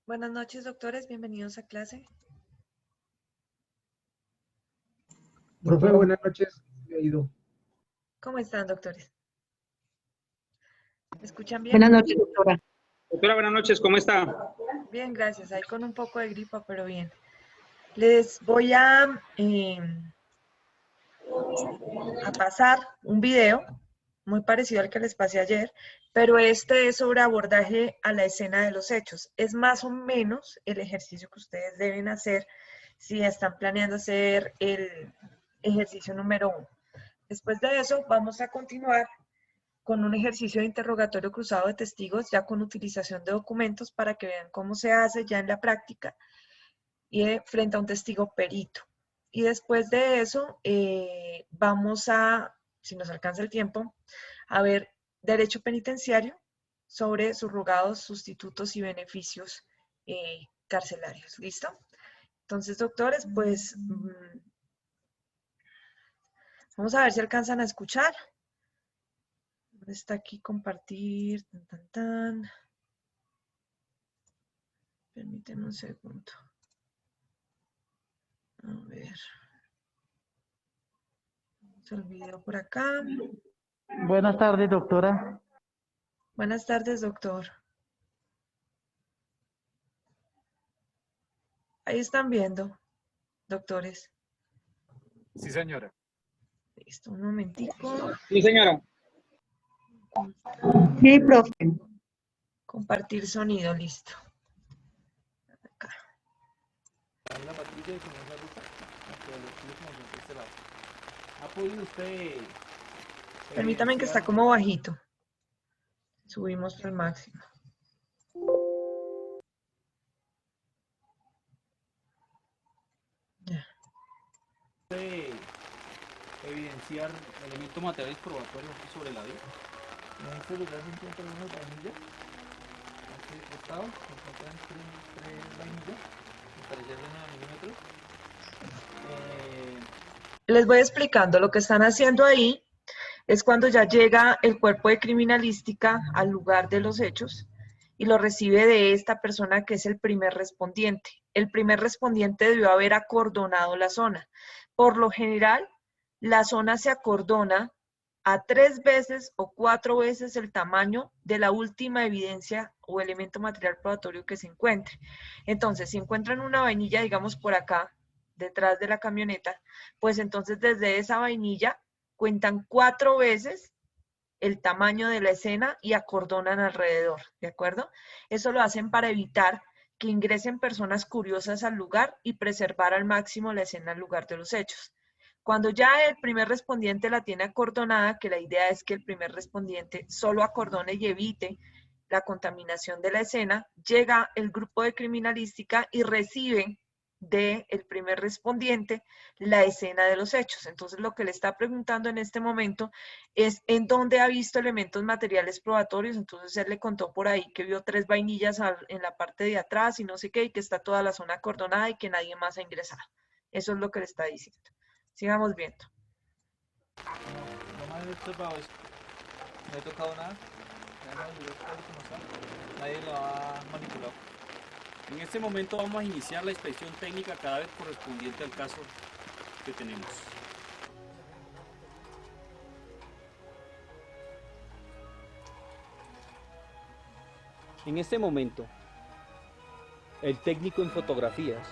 Buenas noches, doctores. Bienvenidos a clase. Profe, buenas noches. ¿Cómo ha ido? ¿Cómo están, doctores? ¿Me escuchan bien? Buenas noches, doctora. Doctora, buenas noches, ¿cómo está? Bien, gracias. Ahí con un poco de gripa, pero bien. Les voy a pasar un video muy parecido al que les pasé ayer, pero este es sobre abordaje a la escena de los hechos. Es más o menos el ejercicio que ustedes deben hacer si están planeando hacer el ejercicio número 1. Después de eso, vamos a continuar con un ejercicio de interrogatorio cruzado de testigos, ya con utilización de documentos para que vean cómo se hace ya en la práctica y frente a un testigo perito. Y después de eso, vamos a, si nos alcanza el tiempo, a ver derecho penitenciario sobre subrogados, sustitutos y beneficios carcelarios. ¿Listo? Entonces, doctores, pues vamos a ver si alcanzan a escuchar. Está aquí compartir. Permíteme un segundo. A ver. Vamos al video por acá. Buenas tardes, doctora. Buenas tardes, doctor. Ahí están viendo, doctores. Sí, señora. Listo, un momentico. Sí, señora. Sí, profe. Compartir sonido, listo. Acá. ¿Ha podido usted? Permítame que está como bajito. Subimos al máximo. Ya. Evidenciar elementos materiales probatorios sobre la vida. En este lugar se encuentran unas vainillas. Aquí al costado se encuentran tres vainillas. Me parecían de 9 milímetros. Les voy explicando. Lo que están haciendo ahí es cuando ya llega el cuerpo de criminalística al lugar de los hechos y lo recibe de esta persona que es el primer respondiente. El primer respondiente debió haber acordonado la zona. Por lo general, la zona se acordona a 3 veces o 4 veces el tamaño de la última evidencia o elemento material probatorio que se encuentre. Entonces, si encuentran una vainilla, digamos por acá, detrás de la camioneta, pues entonces desde esa vainilla cuentan 4 veces el tamaño de la escena y acordonan alrededor, ¿de acuerdo? Eso lo hacen para evitar que ingresen personas curiosas al lugar y preservar al máximo la escena al lugar de los hechos. Cuando ya el primer respondiente la tiene acordonada, que la idea es que el primer respondiente solo acordone y evite la contaminación de la escena, llega el grupo de criminalística y recibe del primer respondiente la escena de los hechos. Entonces, lo que le está preguntando en este momento es en dónde ha visto elementos materiales probatorios. Entonces, él le contó por ahí que vio 3 vainillas en la parte de atrás y no sé qué, y que está toda la zona acordonada y que nadie más ha ingresado. Eso es lo que le está diciendo. Sigamos viendo. Lo más he observado es no he tocado nada. Nadie lo ha manipulado. En este momento vamos a iniciar la inspección técnica cadáver correspondiente al caso que tenemos. En este momento, el técnico en fotografías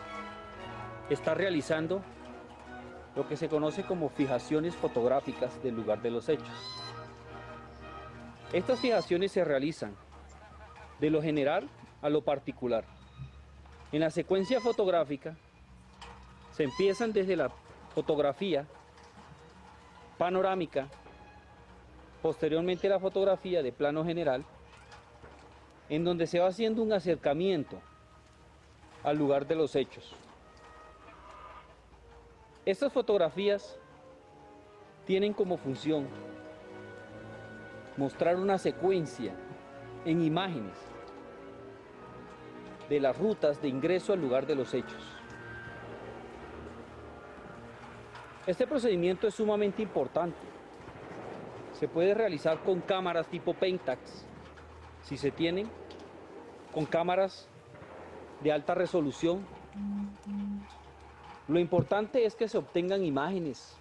está realizando lo que se conoce como fijaciones fotográficas del lugar de los hechos. Estas fijaciones se realizan de lo general a lo particular. En la secuencia fotográfica se empiezan desde la fotografía panorámica, posteriormente la fotografía de plano general, en donde se va haciendo un acercamiento al lugar de los hechos. Estas fotografías tienen como función mostrar una secuencia en imágenes de las rutas de ingreso al lugar de los hechos. Este procedimiento es sumamente importante. Se puede realizar con cámaras tipo Pentax, si se tienen, con cámaras de alta resolución. Lo importante es que se obtengan imágenes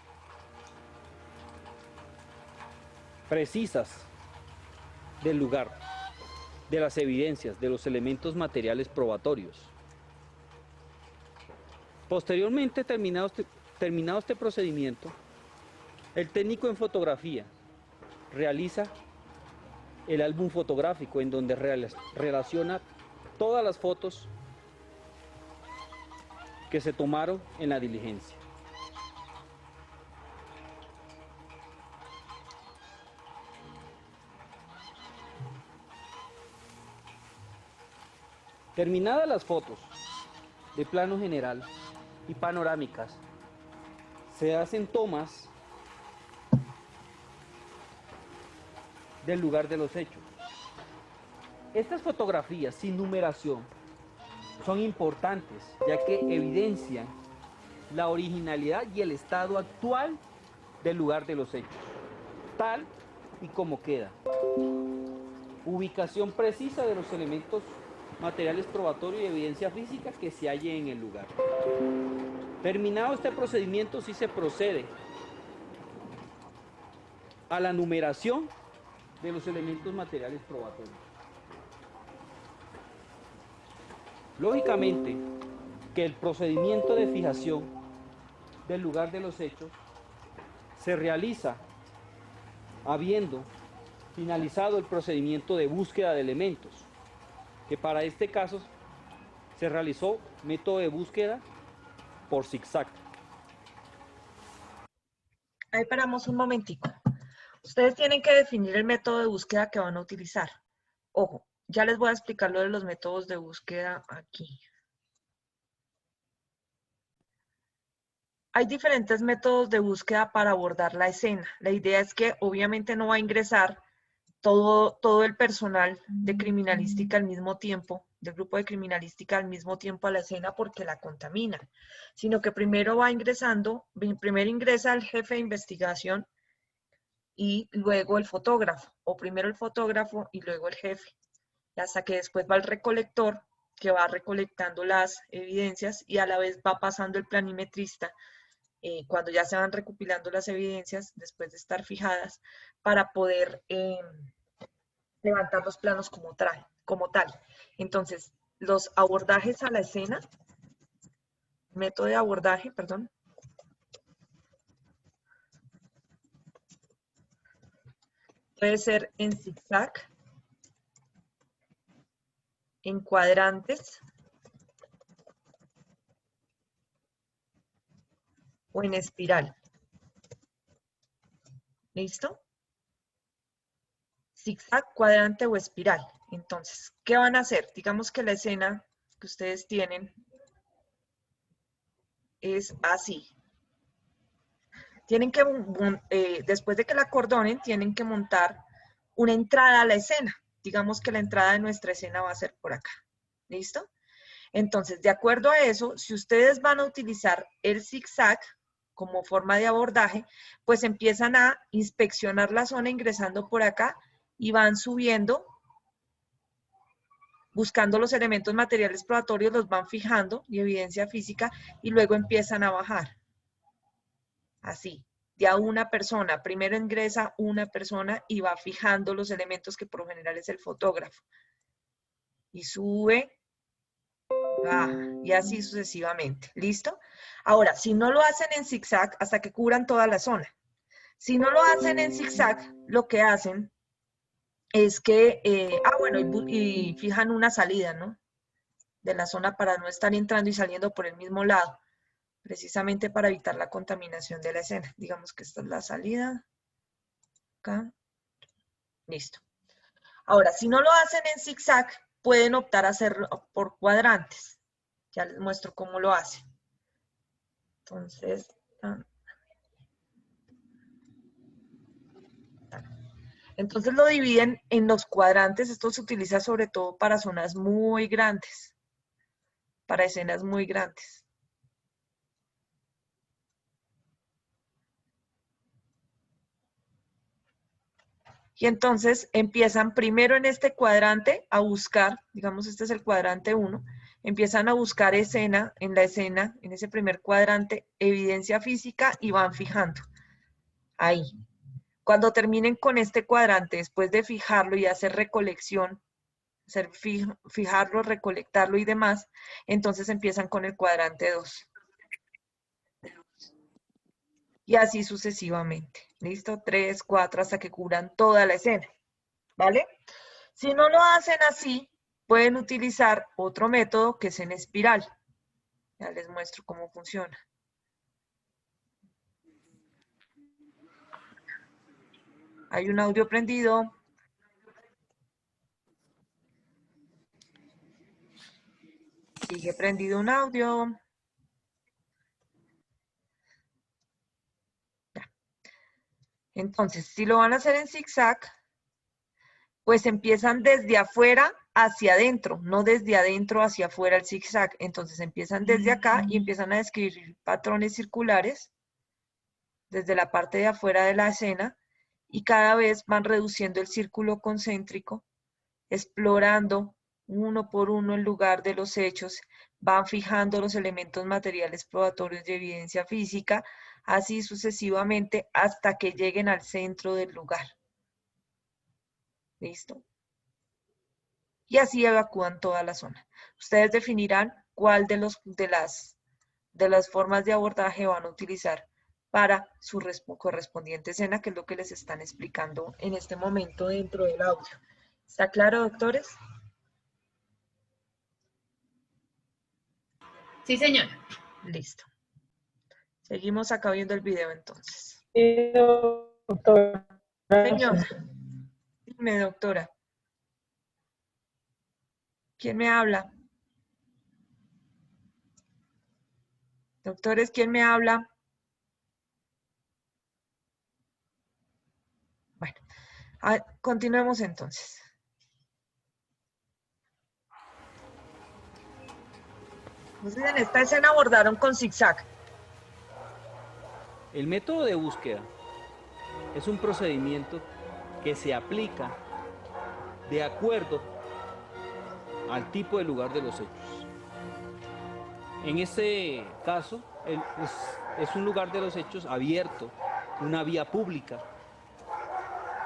precisas del lugar, de las evidencias, de los elementos materiales probatorios. Posteriormente, terminado este procedimiento, el técnico en fotografía realiza el álbum fotográfico en donde relaciona todas las fotos que se tomaron en la diligencia. Terminadas las fotos de plano general y panorámicas, se hacen tomas del lugar de los hechos. Estas fotografías sin numeración son importantes, ya que evidencian la originalidad y el estado actual del lugar de los hechos, tal y como queda. Ubicación precisa de los elementos materiales probatorios y evidencia física que se halle en el lugar. Terminado este procedimiento, sí se procede a la numeración de los elementos materiales probatorios. Lógicamente, que el procedimiento de fijación del lugar de los hechos se realiza habiendo finalizado el procedimiento de búsqueda de elementos, que para este caso se realizó método de búsqueda por zigzag. Ahí paramos un momentico. Ustedes tienen que definir el método de búsqueda que van a utilizar. Ojo, ya les voy a explicar lo de los métodos de búsqueda aquí. Hay diferentes métodos de búsqueda para abordar la escena. La idea es que obviamente no va a ingresar todo el personal de criminalística al mismo tiempo, del grupo de criminalística al mismo tiempo a la escena porque la contaminan, sino que primero va ingresando, primero ingresa el jefe de investigación y luego el fotógrafo, o primero el fotógrafo y luego el jefe, hasta que después va el recolector que va recolectando las evidencias y a la vez va pasando el planimetrista cuando ya se van recopilando las evidencias después de estar fijadas para poder levantar los planos como tal. Entonces, los abordajes a la escena, método de abordaje, perdón, puede ser en zigzag, en cuadrantes o en espiral. ¿Listo? Zigzag, cuadrante o espiral. Entonces, ¿qué van a hacer? Digamos que la escena que ustedes tienen es así. Tienen que, después de que la acordonen, tienen que montar una entrada a la escena. Digamos que la entrada de nuestra escena va a ser por acá. ¿Listo? Entonces, de acuerdo a eso, si ustedes van a utilizar el zigzag como forma de abordaje, pues empiezan a inspeccionar la zona ingresando por acá y van subiendo, buscando los elementos materiales probatorios, los van fijando y evidencia física y luego empiezan a bajar. Así, de a una persona. Primero ingresa una persona y va fijando los elementos que por lo general es el fotógrafo. Y sube, baja, y así sucesivamente. ¿Listo? Ahora, si no lo hacen en zigzag, hasta que cubran toda la zona. Si no lo hacen en zigzag, lo que hacen es que, y fijan una salida, ¿no? De la zona para no estar entrando y saliendo por el mismo lado, precisamente para evitar la contaminación de la escena. Digamos que esta es la salida. Acá. Listo. Ahora, si no lo hacen en zigzag, pueden optar a hacerlo por cuadrantes. Ya les muestro cómo lo hacen. Entonces, lo dividen en los cuadrantes. Esto se utiliza sobre todo para zonas muy grandes, para escenas muy grandes. Y entonces empiezan primero en este cuadrante a buscar, digamos este es el cuadrante 1, Empiezan a buscar escena, en ese primer cuadrante, evidencia física y van fijando. Ahí. Cuando terminen con este cuadrante, después de fijarlo y hacer recolección, fijarlo, recolectarlo y demás, entonces empiezan con el cuadrante 2. Y así sucesivamente. ¿Listo? 3, 4, hasta que cubran toda la escena. ¿Vale? Si no lo hacen así, pueden utilizar otro método que es en espiral. Ya les muestro cómo funciona. Hay un audio prendido. Sigue prendido un audio. Ya. Entonces, si lo van a hacer en zigzag, pues empiezan desde afuera hacia adentro, no desde adentro hacia afuera el zigzag. Entonces empiezan desde acá y empiezan a describir patrones circulares desde la parte de afuera de la escena y cada vez van reduciendo el círculo concéntrico, explorando uno por uno el lugar de los hechos, van fijando los elementos materiales probatorios de evidencia física, así sucesivamente hasta que lleguen al centro del lugar. ¿Listo? Y así evacúan toda la zona. Ustedes definirán cuál de las formas de abordaje van a utilizar para su correspondiente escena, que es lo que les están explicando en este momento dentro del audio. ¿Está claro, doctores? Sí, señora. Listo. Seguimos acá viendo el video entonces. Doctora. Señor, dime, doctora. ¿Quién me habla? Doctores, ¿quién me habla? Bueno, continuemos entonces. Entonces, en esta escena abordaron con zigzag. El método de búsqueda es un procedimiento que se aplica de acuerdo al tipo de lugar de los hechos. En este caso, es un lugar de los hechos abierto, una vía pública,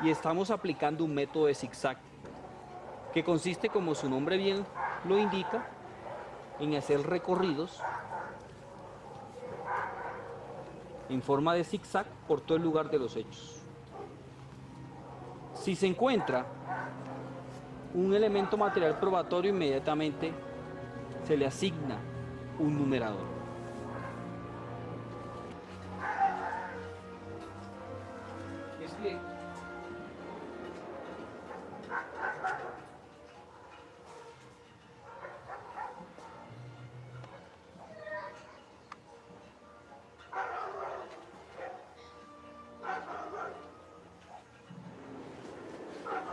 y estamos aplicando un método de zigzag, que consiste, como su nombre bien lo indica, en hacer recorridos en forma de zigzag por todo el lugar de los hechos. Si se encuentra un elemento material probatorio, inmediatamente se le asigna un numerador. Es bien.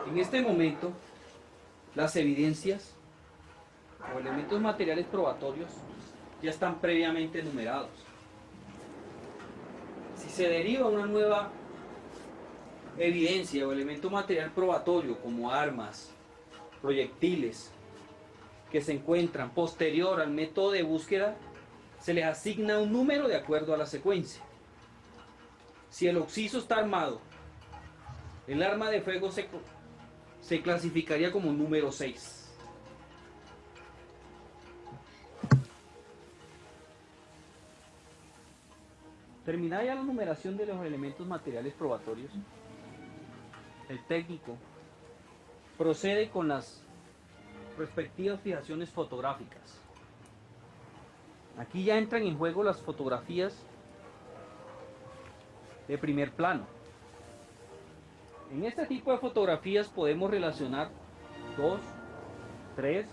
En este momento, las evidencias o elementos materiales probatorios ya están previamente numerados. Si se deriva una nueva evidencia o elemento material probatorio, como armas, proyectiles, que se encuentran posterior al método de búsqueda, se les asigna un número de acuerdo a la secuencia. Si el occiso está armado, el arma de fuego se clasificaría como número 6. Terminada ya la numeración de los elementos materiales probatorios, el técnico procede con las respectivas fijaciones fotográficas. Aquí ya entran en juego las fotografías de primer plano. En este tipo de fotografías podemos relacionar 2, 3,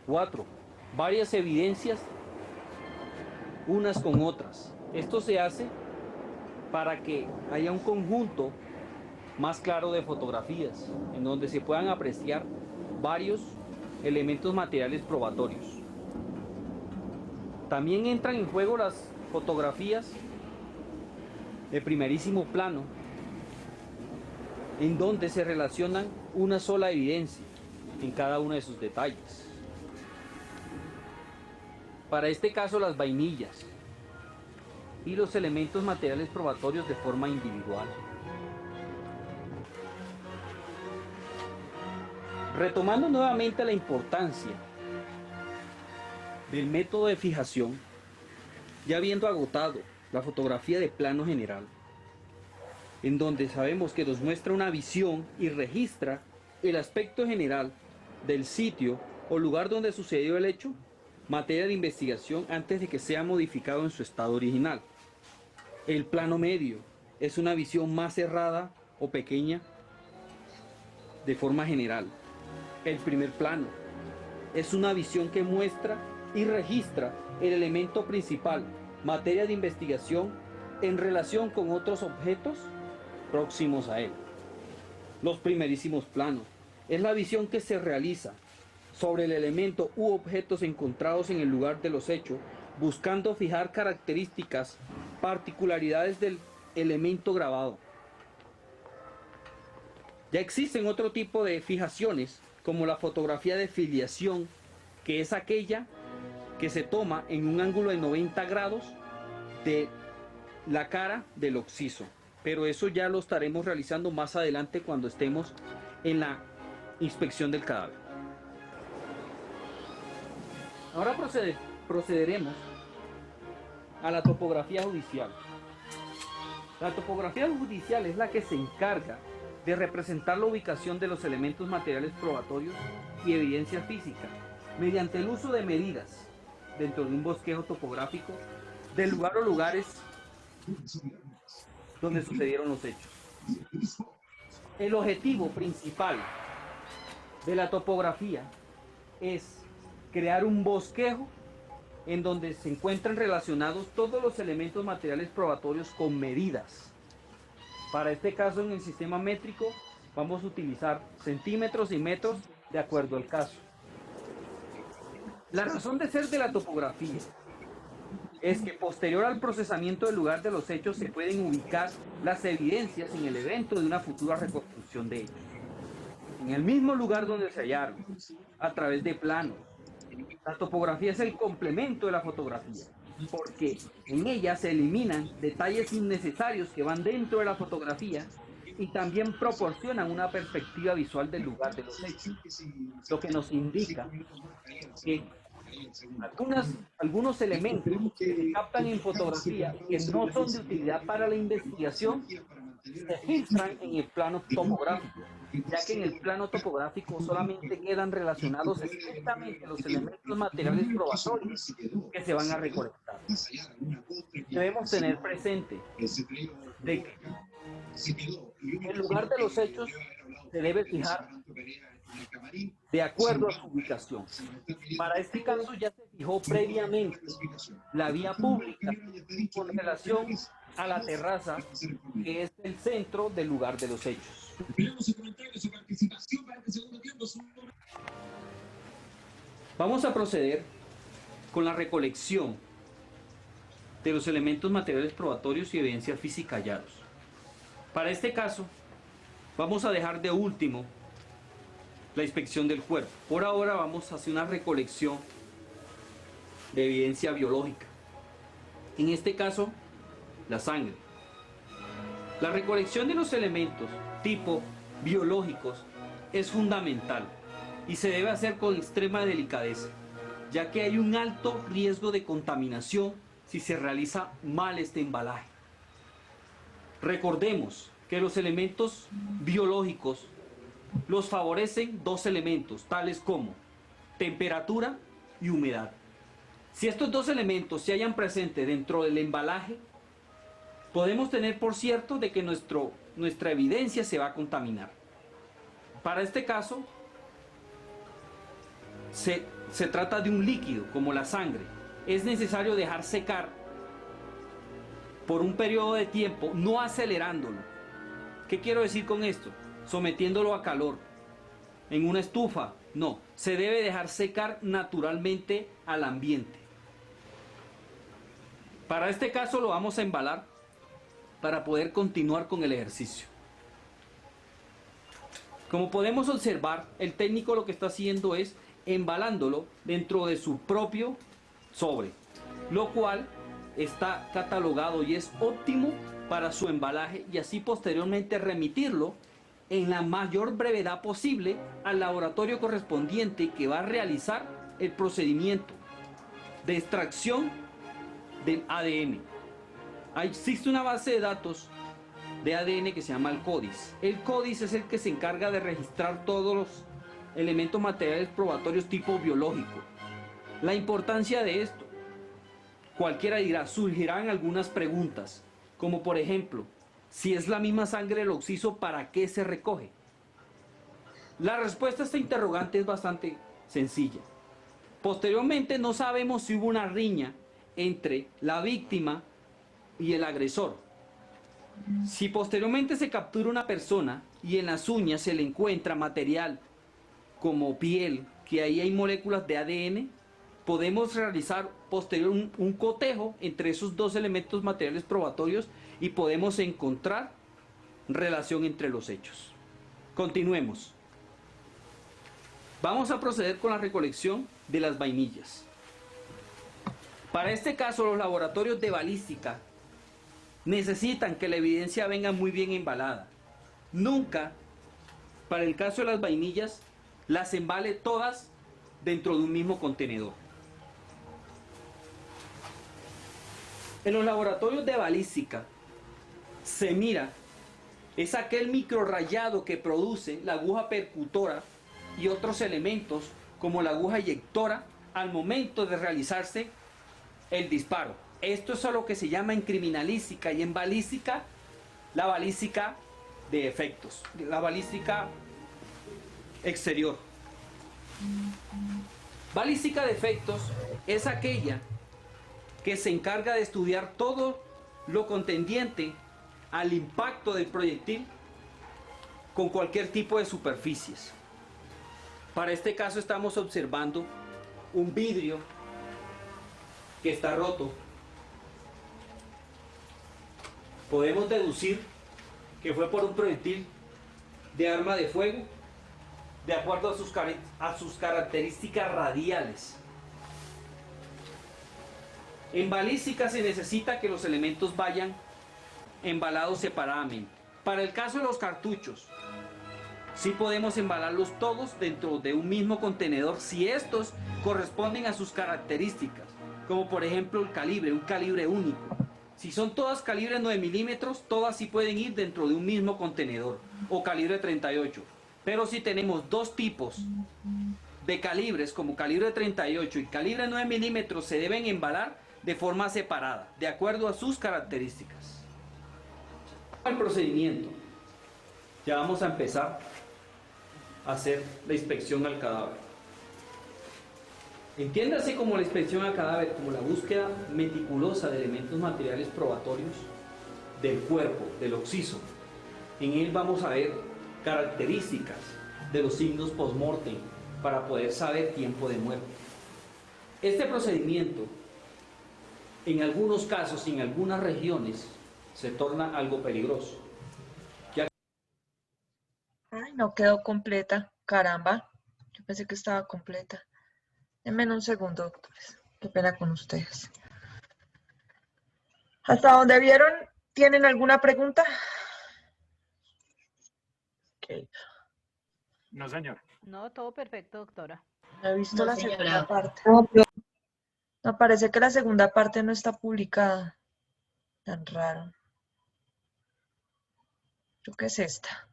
4, varias evidencias unas con otras. Esto se hace para que haya un conjunto más claro de fotografías, en donde se puedan apreciar varios elementos materiales probatorios. También entran en juego las fotografías de primerísimo plano, en donde se relacionan una sola evidencia en cada uno de sus detalles. Para este caso, las vainillas y los elementos materiales probatorios de forma individual. Retomando nuevamente la importancia del método de fijación, ya habiendo agotado la fotografía de plano general, en donde sabemos que nos muestra una visión y registra el aspecto general del sitio o lugar donde sucedió el hecho, materia de investigación antes de que sea modificado en su estado original. El plano medio es una visión más cerrada o pequeña de forma general. El primer plano es una visión que muestra y registra el elemento principal, materia de investigación, en relación con otros objetos próximos a él. Los primerísimos planos es la visión que se realiza sobre el elemento u objetos encontrados en el lugar de los hechos, buscando fijar características, particularidades del elemento grabado. Ya existen otro tipo de fijaciones, como la fotografía de filiación, que es aquella que se toma en un ángulo de 90 grados de la cara del occiso. Pero eso ya lo estaremos realizando más adelante cuando estemos en la inspección del cadáver. Ahora procederemos a la topografía judicial. La topografía judicial es la que se encarga de representar la ubicación de los elementos materiales probatorios y evidencia física mediante el uso de medidas dentro de un bosquejo topográfico del lugar o lugares donde sucedieron los hechos. El objetivo principal de la topografía es crear un bosquejo en donde se encuentran relacionados todos los elementos materiales probatorios con medidas. Para este caso, en el sistema métrico vamos a utilizar centímetros y metros de acuerdo al caso. La razón de ser de la topografía es que posterior al procesamiento del lugar de los hechos se pueden ubicar las evidencias en el evento de una futura reconstrucción de hechos, en el mismo lugar donde se hallaron, a través de planos. La topografía es el complemento de la fotografía, porque en ella se eliminan detalles innecesarios que van dentro de la fotografía y también proporcionan una perspectiva visual del lugar de los hechos, lo que nos indica que algunos elementos que se captan en fotografía que no son de utilidad para la investigación se filtran en el plano topográfico, ya que en el plano topográfico solamente quedan relacionados estrictamente los elementos materiales probatorios que se van a recolectar. Debemos tener presente de que el lugar de los hechos se debe fijar de acuerdo a su ubicación. Para este caso ya se fijó previamente la vía pública con relación a la terraza, que es el centro del lugar de los hechos. Vamos a proceder con la recolección de los elementos materiales probatorios y evidencia física hallados. Para este caso, vamos a dejar de último la inspección del cuerpo. Por ahora vamos a hacer una recolección de evidencia biológica. En este caso, la sangre. La recolección de los elementos tipo biológicos es fundamental y se debe hacer con extrema delicadeza, ya que hay un alto riesgo de contaminación si se realiza mal este embalaje. Recordemos que los elementos biológicos los favorecen dos elementos, tales como temperatura y humedad. Si estos dos elementos se hallan presentes dentro del embalaje, podemos tener por cierto de que nuestra evidencia se va a contaminar. Para este caso, se trata de un líquido como la sangre. Es necesario dejar secar por un periodo de tiempo, no acelerándolo. ¿Qué quiero decir con esto? Sometiéndolo a calor en una estufa. No, se debe dejar secar naturalmente al ambiente. Para este caso lo vamos a embalar para poder continuar con el ejercicio. Como podemos observar, el técnico lo que está haciendo es embalándolo dentro de su propio sobre, lo cual está catalogado y es óptimo para su embalaje y así posteriormente remitirlo en la mayor brevedad posible al laboratorio correspondiente que va a realizar el procedimiento de extracción del ADN. Existe una base de datos de ADN que se llama el CODIS. El CODIS es el que se encarga de registrar todos los elementos materiales probatorios tipo biológico. La importancia de esto, cualquiera dirá, surgirán algunas preguntas, como por ejemplo, si es la misma sangre del occiso, ¿para qué se recoge? La respuesta a esta interrogante es bastante sencilla. Posteriormente no sabemos si hubo una riña entre la víctima y el agresor. Si posteriormente se captura una persona y en las uñas se le encuentra material como piel, que ahí hay moléculas de ADN, podemos realizar posterior un cotejo entre esos dos elementos materiales probatorios y podemos encontrar relación entre los hechos. Continuemos. Vamos a proceder con la recolección de las vainillas. Para este caso, los laboratorios de balística necesitan que la evidencia venga muy bien embalada. Nunca, para el caso de las vainillas, las embale todas dentro de un mismo contenedor. En los laboratorios de balística se mira, es aquel microrrayado que produce la aguja percutora y otros elementos como la aguja eyectora al momento de realizarse el disparo. Esto es a lo que se llama en criminalística y en balística, la balística de efectos, la balística exterior. Balística de efectos es aquella que se encarga de estudiar todo lo contendiente al impacto del proyectil con cualquier tipo de superficies. Para este caso estamos observando un vidrio que está roto. Podemos deducir que fue por un proyectil de arma de fuego de acuerdo a sus características radiales. En balística se necesita que los elementos vayan embalados separadamente. Para el caso de los cartuchos, sí podemos embalarlos todos dentro de un mismo contenedor si estos corresponden a sus características, como por ejemplo el calibre, un calibre único. Si son todas calibre 9 milímetros, todas sí pueden ir dentro de un mismo contenedor, o calibre 38. Pero si tenemos dos tipos de calibres, como calibre 38 y calibre 9 milímetros, se deben embalar de forma separada, de acuerdo a sus características. El procedimiento. Ya vamos a empezar a hacer la inspección al cadáver. Entiéndase como la inspección al cadáver, como la búsqueda meticulosa de elementos materiales probatorios del cuerpo, del occiso. En él vamos a ver características de los signos post-mortem para poder saber tiempo de muerte. Este procedimiento, en algunos casos y en algunas regiones, se torna algo peligroso. Ay, no quedó completa. Caramba. Yo pensé que estaba completa. Denme un segundo, doctores. Qué pena con ustedes. ¿Hasta donde vieron? ¿Tienen alguna pregunta? Okay. No, señor. No, todo perfecto, doctora. No he visto No, la señora. segunda parte. No, parece que la segunda parte no está publicada. Tan raro. Creo que es esta.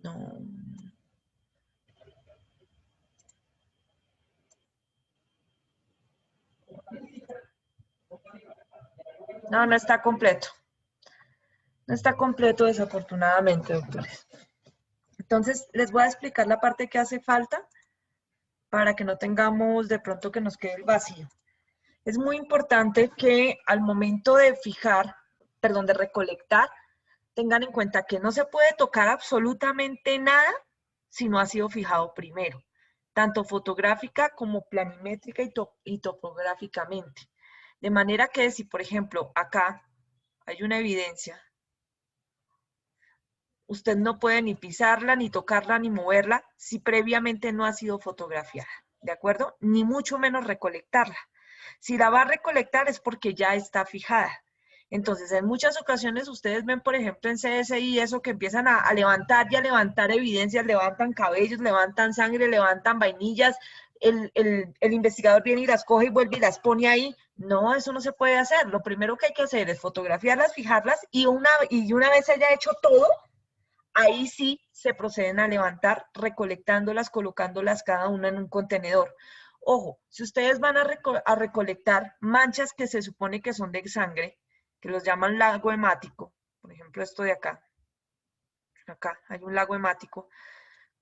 No. No, no está completo. No está completo, desafortunadamente, doctores. Entonces, les voy a explicar la parte que hace falta para que no tengamos de pronto que nos quede el vacío. Es muy importante que al momento de de recolectar, tengan en cuenta que no se puede tocar absolutamente nada si no ha sido fijado primero, tanto fotográfica como planimétrica y topográficamente. De manera que si, por ejemplo, acá hay una evidencia, usted no puede ni pisarla, ni tocarla, ni moverla si previamente no ha sido fotografiada. ¿de acuerdo? Ni mucho menos recolectarla. Si la va a recolectar es porque ya está fijada. Entonces, en muchas ocasiones ustedes ven, por ejemplo, en CSI eso que empiezan a levantar y a levantar evidencias, levantan cabellos, levantan sangre, levantan vainillas, el investigador viene y las coge y vuelve y las pone ahí. No, eso no se puede hacer. Lo primero que hay que hacer es fotografiarlas, fijarlas y una vez se haya hecho todo, ahí sí se proceden a levantar, recolectándolas, colocándolas cada una en un contenedor. Ojo, si ustedes van a recolectar manchas que se supone que son de sangre, que los llaman lago hemático, por ejemplo esto de acá hay un lago hemático,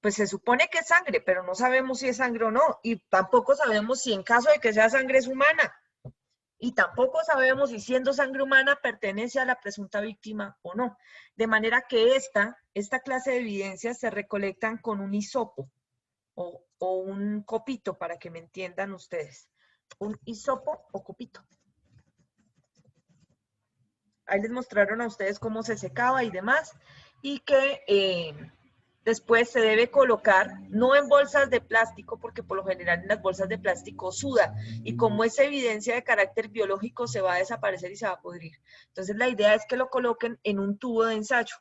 pues se supone que es sangre, pero no sabemos si es sangre o no, y tampoco sabemos si en caso de que sea sangre es humana, y tampoco sabemos si siendo sangre humana pertenece a la presunta víctima o no. De manera que esta clase de evidencias se recolectan con un hisopo o un copito, para que me entiendan ustedes. Un hisopo o copito. Ahí les mostraron a ustedes cómo se secaba y demás, y que después se debe colocar, no en bolsas de plástico, porque por lo general en las bolsas de plástico suda, y como es evidencia de carácter biológico, se va a desaparecer y se va a pudrir. Entonces la idea es que lo coloquen en un tubo de ensayo.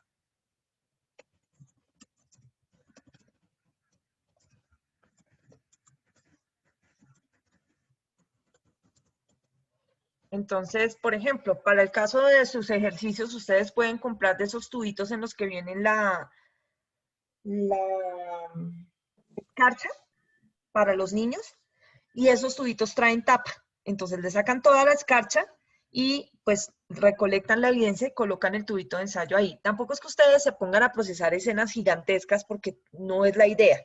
Entonces, por ejemplo, para el caso de sus ejercicios, ustedes pueden comprar de esos tubitos en los que vienen la escarcha para los niños, y esos tubitos traen tapa. Entonces le sacan toda la escarcha y pues recolectan la evidencia y colocan el tubito de ensayo ahí. Tampoco es que ustedes se pongan a procesar escenas gigantescas porque no es la idea,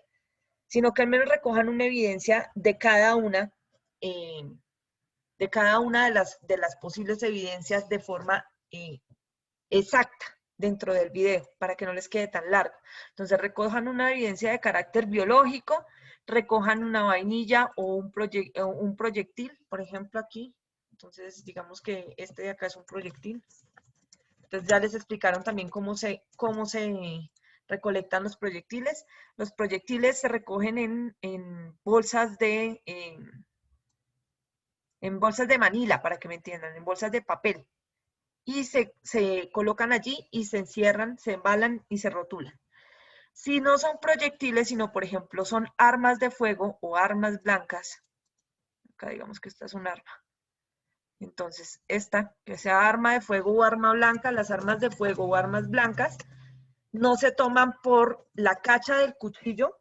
sino que al menos recojan una evidencia de cada una de las posibles evidencias de forma exacta dentro del video, para que no les quede tan largo. Entonces recojan una evidencia de carácter biológico, recojan una vainilla o un proyectil, por ejemplo aquí. Entonces digamos que este de acá es un proyectil. Entonces ya les explicaron también cómo se recolectan los proyectiles. Los proyectiles se recogen en bolsas en bolsas de manila, para que me entiendan, en bolsas de papel. Y se colocan allí y se encierran, se embalan y se rotulan. Si no son proyectiles, sino por ejemplo son armas de fuego o armas blancas, acá digamos que esta es un arma, entonces esta, que sea arma de fuego o arma blanca, las armas de fuego o armas blancas no se toman por la cacha del cuchillo,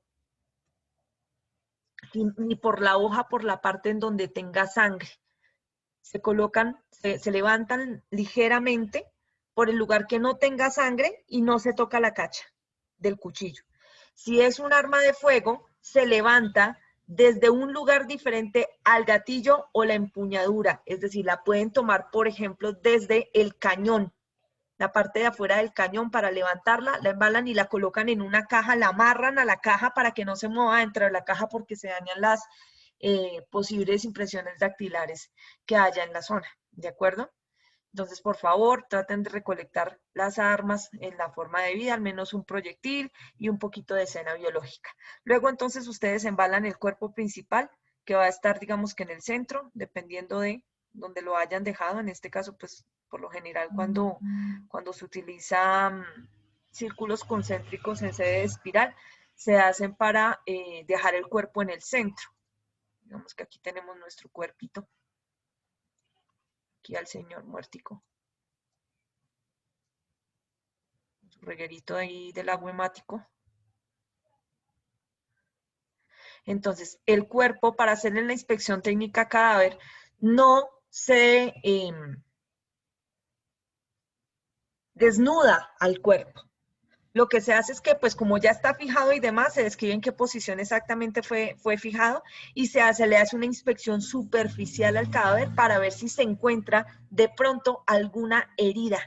ni por la hoja, por la parte en donde tenga sangre. Se colocan, se levantan ligeramente por el lugar que no tenga sangre y no se toca la cacha del cuchillo. Si es un arma de fuego, se levanta desde un lugar diferente al gatillo o la empuñadura, es decir, la pueden tomar, por ejemplo, desde el cañón, la parte de afuera del cañón. Para levantarla, la embalan y la colocan en una caja, la amarran a la caja para que no se mueva dentro de la caja porque se dañan las posibles impresiones dactilares que haya en la zona, ¿de acuerdo? Entonces, por favor, traten de recolectar las armas en la forma debida, al menos un proyectil y un poquito de escena biológica. Luego, entonces, ustedes embalan el cuerpo principal, que va a estar, digamos que en el centro, dependiendo de donde lo hayan dejado. En este caso, pues, por lo general, cuando se utilizan círculos concéntricos en sede de espiral, se hacen para dejar el cuerpo en el centro. Digamos que aquí tenemos nuestro cuerpito. Aquí al señor muertico. Su reguerito ahí del agua hemático. Entonces, el cuerpo, para hacerle la inspección técnica cadáver, no se desnuda al cuerpo. Lo que se hace es que, pues como ya está fijado y demás, se describe en qué posición exactamente fue fijado y se le hace una inspección superficial al cadáver para ver si se encuentra de pronto alguna herida,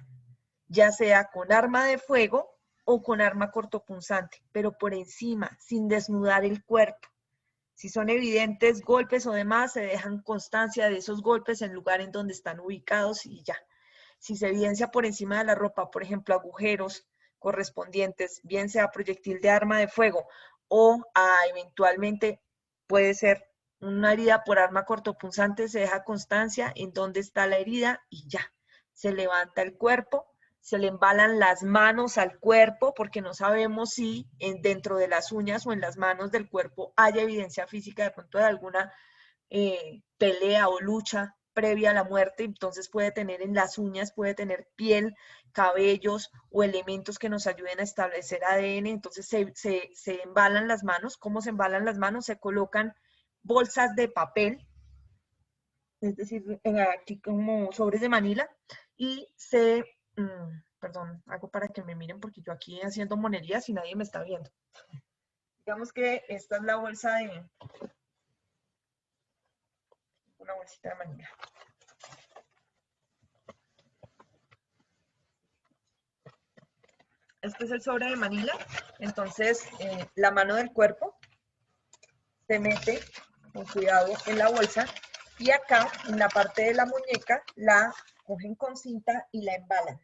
ya sea con arma de fuego o con arma cortopunzante, pero por encima, sin desnudar el cuerpo. Si son evidentes golpes o demás, se dejan constancia de esos golpes en el lugar en donde están ubicados y ya. Si se evidencia por encima de la ropa, por ejemplo, agujeros correspondientes, bien sea proyectil de arma de fuego o eventualmente puede ser una herida por arma cortopunzante, se deja constancia en dónde está la herida y ya. Se levanta el cuerpo, se le embalan las manos al cuerpo, porque no sabemos si dentro de las uñas o en las manos del cuerpo haya evidencia física de pronto de alguna pelea o lucha previa a la muerte. Entonces puede tener en las uñas, puede tener piel, cabellos o elementos que nos ayuden a establecer ADN. Entonces se embalan las manos. ¿Cómo se embalan las manos? Se colocan bolsas de papel, es decir, aquí como sobres de Manila, y perdón, hago para que me miren porque yo aquí haciendo monerías y nadie me está viendo. Digamos que esta es la bolsa de, una bolsita de Manila. Este es el sobre de Manila. Entonces, la mano del cuerpo se mete con cuidado en la bolsa y acá, en la parte de la muñeca, la cogen con cinta y la embalan.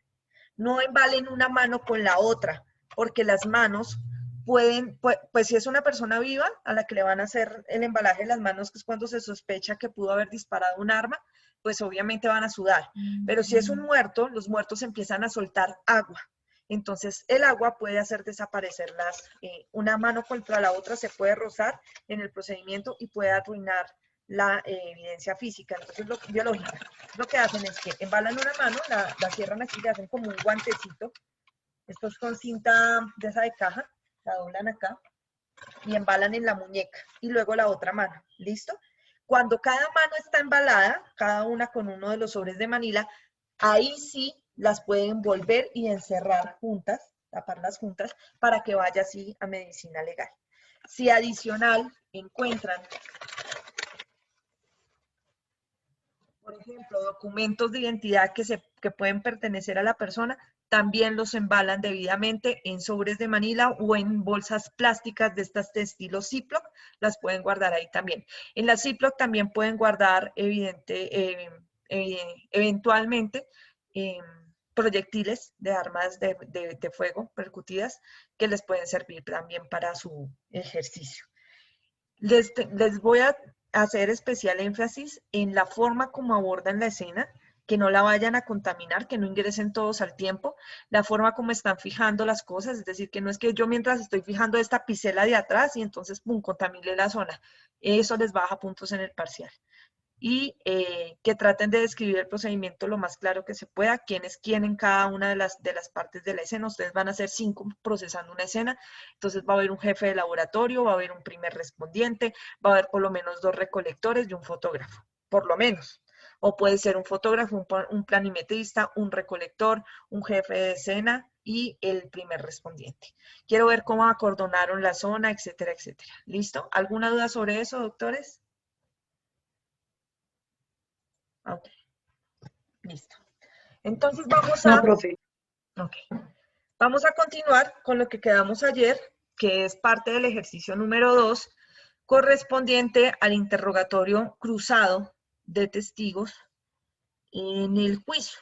No embalen una mano con la otra, porque las manos pueden, pues si es una persona viva a la que le van a hacer el embalaje de las manos, que es cuando se sospecha que pudo haber disparado un arma, pues obviamente van a sudar. Pero si es un muerto, los muertos empiezan a soltar agua. Entonces el agua puede hacer desaparecer una mano contra la otra, se puede rozar en el procedimiento y puede arruinar la evidencia física. Entonces biológica, lo que hacen es que embalan una mano, la cierran aquí, le hacen como un guantecito. Esto es con cinta de esa de caja, la doblan acá y embalan en la muñeca y luego la otra mano. ¿Listo? Cuando cada mano está embalada, cada una con uno de los sobres de Manila, ahí sí las pueden volver y encerrar juntas, taparlas juntas, para que vaya así a medicina legal. Si adicional encuentran, por ejemplo, documentos de identidad que pueden pertenecer a la persona, también los embalan debidamente en sobres de Manila o en bolsas plásticas de estas de estilo Ziploc, las pueden guardar ahí también. En la Ziploc también pueden guardar eventualmente proyectiles de armas de fuego percutidas que les pueden servir también para su ejercicio. Les voy a hacer especial énfasis en la forma como abordan la escena, que no la vayan a contaminar, que no ingresen todos al tiempo, la forma como están fijando las cosas, es decir, que no es que yo mientras estoy fijando esta pisela de atrás y entonces, pum, contamine la zona. Eso les baja puntos en el parcial. Y que traten de describir el procedimiento lo más claro que se pueda, quién es quién en cada una de las partes de la escena. Ustedes van a ser 5 procesando una escena, entonces va a haber un jefe de laboratorio, va a haber un primer respondiente, va a haber por lo menos 2 recolectores y un fotógrafo, por lo menos. O puede ser un fotógrafo, un planimetrista, un recolector, un jefe de escena y el primer respondiente. Quiero ver cómo acordonaron la zona, etcétera, etcétera. ¿Listo? ¿Alguna duda sobre eso, doctores? Ok, listo. Entonces vamos a... No, profe. Ok. Vamos a continuar con lo que quedamos ayer, que es parte del ejercicio número 2, correspondiente al interrogatorio cruzado de testigos en el juicio.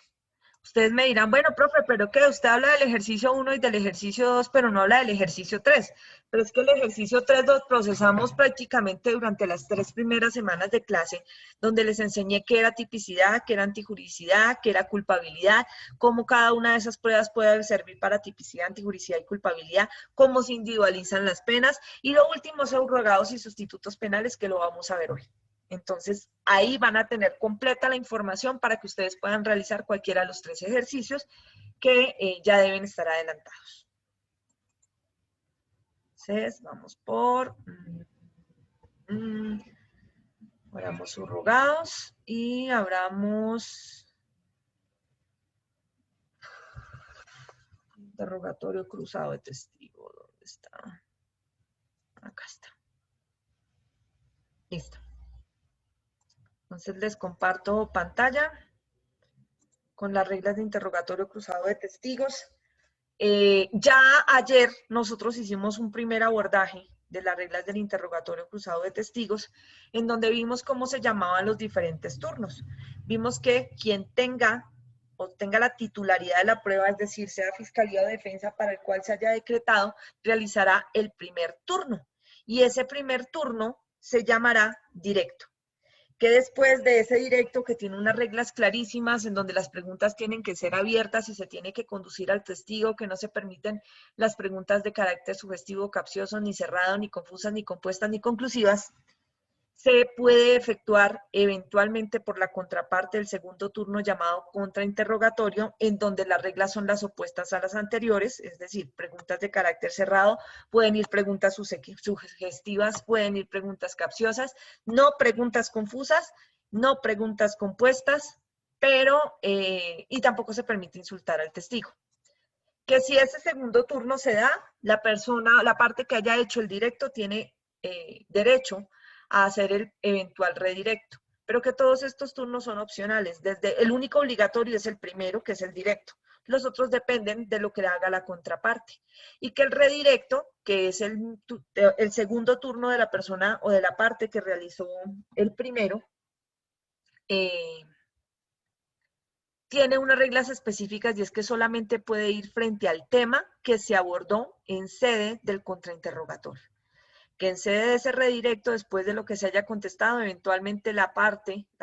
Ustedes me dirán, bueno, profe, pero ¿qué? Usted habla del ejercicio 1 y del ejercicio 2, pero no habla del ejercicio 3. Pero es que el ejercicio 3 lo procesamos prácticamente durante las 3 primeras semanas de clase, donde les enseñé qué era tipicidad, qué era antijuricidad, qué era culpabilidad, cómo cada una de esas pruebas puede servir para tipicidad, antijuricidad y culpabilidad, cómo se individualizan las penas, y lo último, subrogados y sustitutos penales, que lo vamos a ver hoy. Entonces, ahí van a tener completa la información para que ustedes puedan realizar cualquiera de los 3 ejercicios que ya deben estar adelantados. Entonces, vamos por... abramos subrogados y abramos... interrogatorio cruzado de testigo. ¿Dónde está? Acá está. Listo. Entonces les comparto pantalla con las reglas de interrogatorio cruzado de testigos. Ya ayer nosotros hicimos un primer abordaje de las reglas del interrogatorio cruzado de testigos, en donde vimos cómo se llamaban los diferentes turnos. Vimos que quien tenga la titularidad de la prueba, es decir, sea fiscalía o defensa para el cual se haya decretado, realizará el primer turno. Y ese primer turno se llamará directo. Que después de ese directo, que tiene unas reglas clarísimas en donde las preguntas tienen que ser abiertas y se tiene que conducir al testigo, que no se permiten las preguntas de carácter sugestivo, capcioso, ni cerrado, ni confusas, ni compuestas, ni conclusivas, se puede efectuar eventualmente por la contraparte del segundo turno llamado contrainterrogatorio, en donde las reglas son las opuestas a las anteriores, es decir, preguntas de carácter cerrado, pueden ir preguntas sugestivas, pueden ir preguntas capciosas, no preguntas confusas, no preguntas compuestas, pero, y tampoco se permite insultar al testigo. Que si ese segundo turno se da, la persona, la parte que haya hecho el directo tiene derecho a hacer el eventual redirecto, pero que todos estos turnos son opcionales. Desde el único obligatorio es el primero, que es el directo. Los otros dependen de lo que haga la contraparte. Y que el redirecto, que es el segundo turno de la persona o de la parte que realizó el primero, tiene unas reglas específicas y es que solamente puede ir frente al tema que se abordó en sede del contrainterrogatorio. Que en sede de ese redirecto, después de lo que se haya contestado, eventualmente la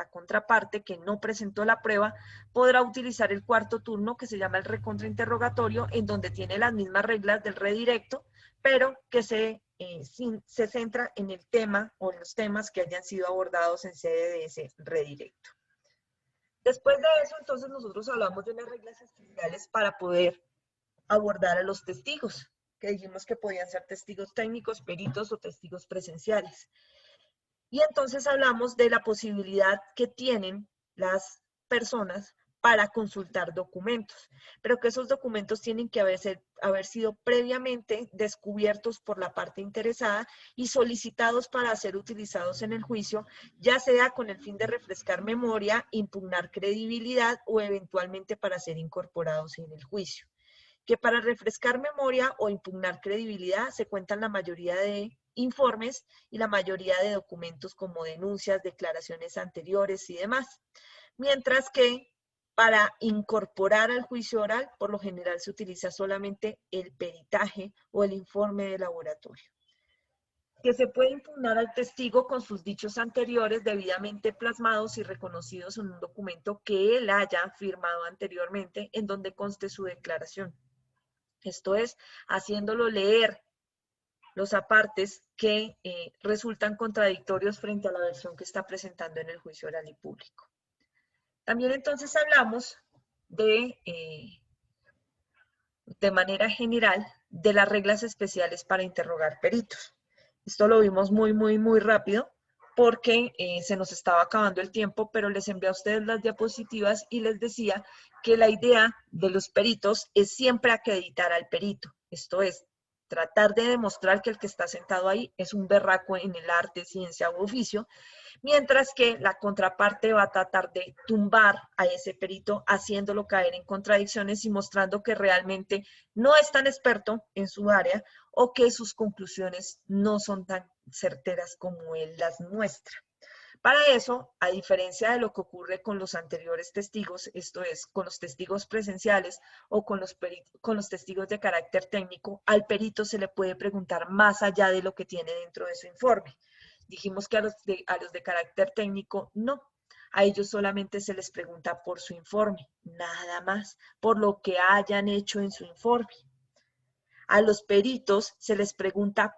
contraparte que no presentó la prueba, podrá utilizar el cuarto turno que se llama el recontrainterrogatorio, en donde tiene las mismas reglas del redirecto, pero que se centra en el tema o en los temas que hayan sido abordados en sede de ese redirecto. Después de eso, entonces, nosotros hablamos de unas reglas especiales para poder abordar a los testigos, que dijimos que podían ser testigos técnicos, peritos o testigos presenciales. Y entonces hablamos de la posibilidad que tienen las personas para consultar documentos, pero que esos documentos tienen que haber sido previamente descubiertos por la parte interesada y solicitados para ser utilizados en el juicio, ya sea con el fin de refrescar memoria, impugnar credibilidad o eventualmente para ser incorporados en el juicio. Que para refrescar memoria o impugnar credibilidad se cuentan la mayoría de informes y la mayoría de documentos como denuncias, declaraciones anteriores y demás. Mientras que para incorporar al juicio oral, por lo general se utiliza solamente el peritaje o el informe de laboratorio. Que se puede impugnar al testigo con sus dichos anteriores debidamente plasmados y reconocidos en un documento que él haya firmado anteriormente en donde conste su declaración. Esto es, haciéndolo leer los apartes que resultan contradictorios frente a la versión que está presentando en el juicio oral y público. También entonces hablamos de manera general de las reglas especiales para interrogar peritos. Esto lo vimos muy rápido porque se nos estaba acabando el tiempo, pero les envié a ustedes las diapositivas y les decía que la idea de los peritos es siempre acreditar al perito. Esto es, tratar de demostrar que el que está sentado ahí es un berraco en el arte, ciencia u oficio, mientras que la contraparte va a tratar de tumbar a ese perito haciéndolo caer en contradicciones y mostrando que realmente no es tan experto en su área o que sus conclusiones no son tan certeras como él las muestra. Para eso, a diferencia de lo que ocurre con los anteriores testigos, esto es, con los testigos presenciales o con los testigos de carácter técnico, al perito se le puede preguntar más allá de lo que tiene dentro de su informe. Dijimos que a los de carácter técnico no. A ellos solamente se les pregunta por su informe, nada más, por lo que hayan hecho en su informe. A los peritos se les pregunta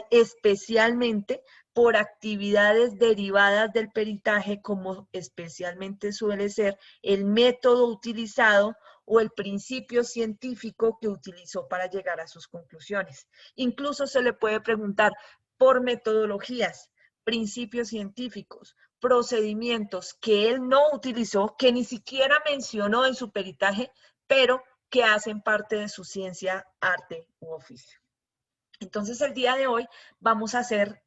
especialmente por actividades derivadas del peritaje, como especialmente suele ser el método utilizado o el principio científico que utilizó para llegar a sus conclusiones. Incluso se le puede preguntar por metodologías, principios científicos, procedimientos que él no utilizó, que ni siquiera mencionó en su peritaje, pero que hacen parte de su ciencia, arte u oficio. Entonces, el día de hoy vamos a hacer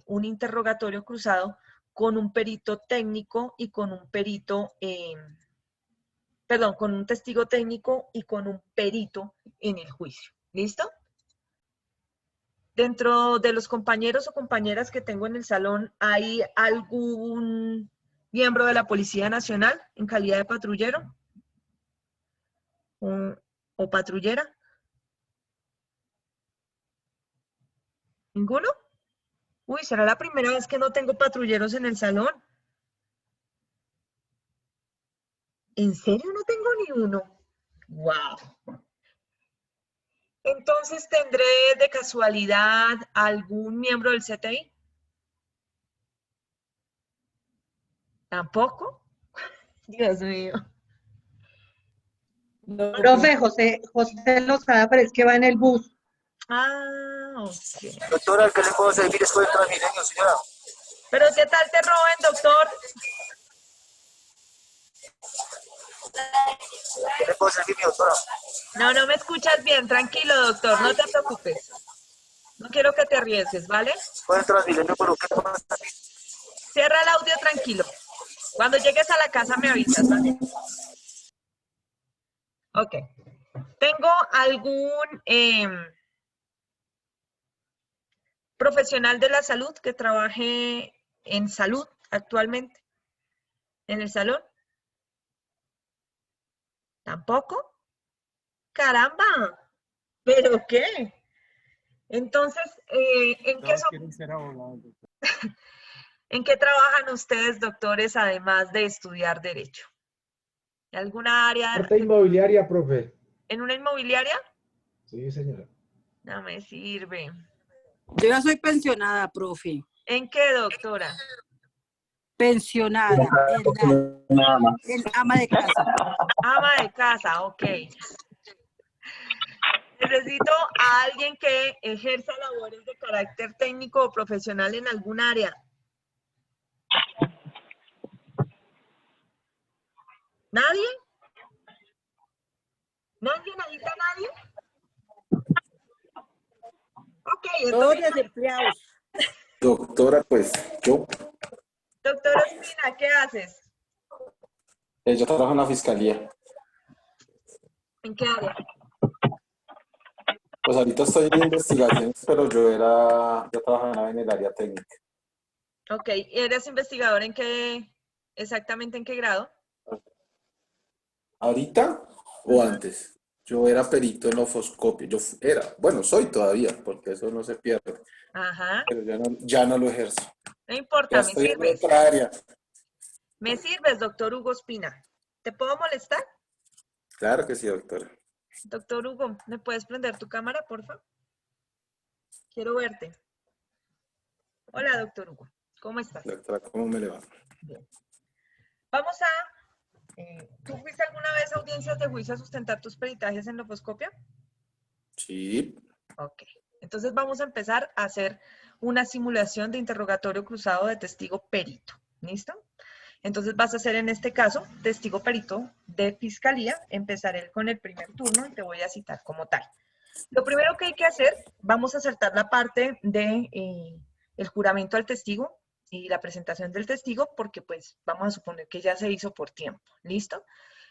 un interrogatorio cruzado con un perito técnico y con un perito, con un testigo técnico y con un perito en el juicio. ¿Listo? Dentro de los compañeros o compañeras que tengo en el salón, ¿hay algún miembro de la Policía Nacional en calidad de patrullero o patrullera? ¿Ninguno? Uy, ¿será la primera vez que no tengo patrulleros en el salón? ¿En serio no tengo ni uno? ¡Wow! Entonces, ¿tendré de casualidad algún miembro del CTI? ¿Tampoco? Dios mío. No, Profe, José Lozada, pero es que va en el bus. Ah, ok. Doctora, ¿qué le puedo servir después del Transmilenio, señora? Pero ¿qué tal te roben, doctor? ¿Qué le puedo servir, mi doctora? No me escuchas bien. Tranquilo, doctor. No te preocupes. No quiero que te arriesgues, ¿vale? Después del Transmilenio, pero ¿qué le puedo servir? Cierra el audio tranquilo. Cuando llegues a la casa me avisas, ¿vale? Ok. ¿Tengo algún profesional de la salud que trabaje en salud actualmente? ¿En el salón? ¿Tampoco? ¡Caramba! ¿Pero qué? Entonces, ¿en qué trabajan ustedes, doctores, además de estudiar Derecho? ¿En alguna área? Parte inmobiliaria, profe. ¿En una inmobiliaria? Sí, señora. No me sirve. Yo ya soy pensionada, profe. ¿En qué, doctora? Pensionada. En ama de casa. Ama de casa, ok. Necesito a alguien que ejerza labores de carácter técnico o profesional en algún área. ¿Nadie? ¿Nadie? ¿Nadita nadie? Ok, Todos entonces, desempleados. Doctora, pues yo doctor Ospina, ¿qué haces? yo trabajo en la fiscalía. ¿En qué área? Pues ahorita estoy en investigaciones, pero yo trabajaba en el área técnica. Ok, ¿y eres investigador en qué, exactamente en qué grado? ¿Ahorita o antes? Yo era perito en ofoscopio. Bueno, soy todavía, porque eso no se pierde. Ajá, Pero ya no lo ejerzo. no Ya importa, me estoy en sirves. otra área. Me sirves, doctor Hugo Ospina. ¿Te puedo molestar? Claro que sí, doctora. Doctor Hugo, ¿me puedes prender tu cámara, por favor? Quiero verte. Hola, doctor Hugo. ¿Cómo estás? Doctora, ¿cómo me le va? Bien. Vamos a... ¿tú fuiste alguna vez a audiencias de juicio a sustentar tus peritajes en lofoscopia? Sí. Ok. Entonces vamos a empezar a hacer una simulación de interrogatorio cruzado de testigo perito. ¿Listo? Entonces vas a hacer en este caso testigo perito de fiscalía. Empezaré con el primer turno y te voy a citar como tal. Lo primero que hay que hacer, vamos a saltar la parte de el juramento al testigo y la presentación del testigo, porque pues vamos a suponer que ya se hizo por tiempo, ¿listo?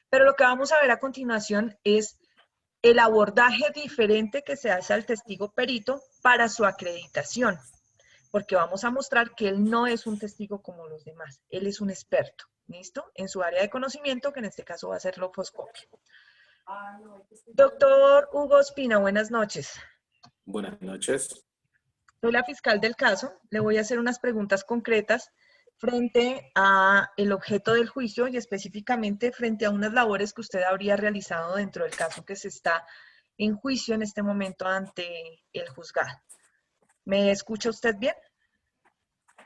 Pero lo que vamos a ver a continuación es el abordaje diferente que se hace al testigo perito para su acreditación, porque vamos a mostrar que él no es un testigo como los demás, él es un experto, ¿listo? En su área de conocimiento, que en este caso va a ser lofoscopia. Doctor Hugo Ospina, buenas noches. Buenas noches. Soy la fiscal del caso. Le voy a hacer unas preguntas concretas frente a el objeto del juicio y específicamente frente a unas labores que usted habría realizado dentro del caso que se está en juicio en este momento ante el juzgado. ¿Me escucha usted bien?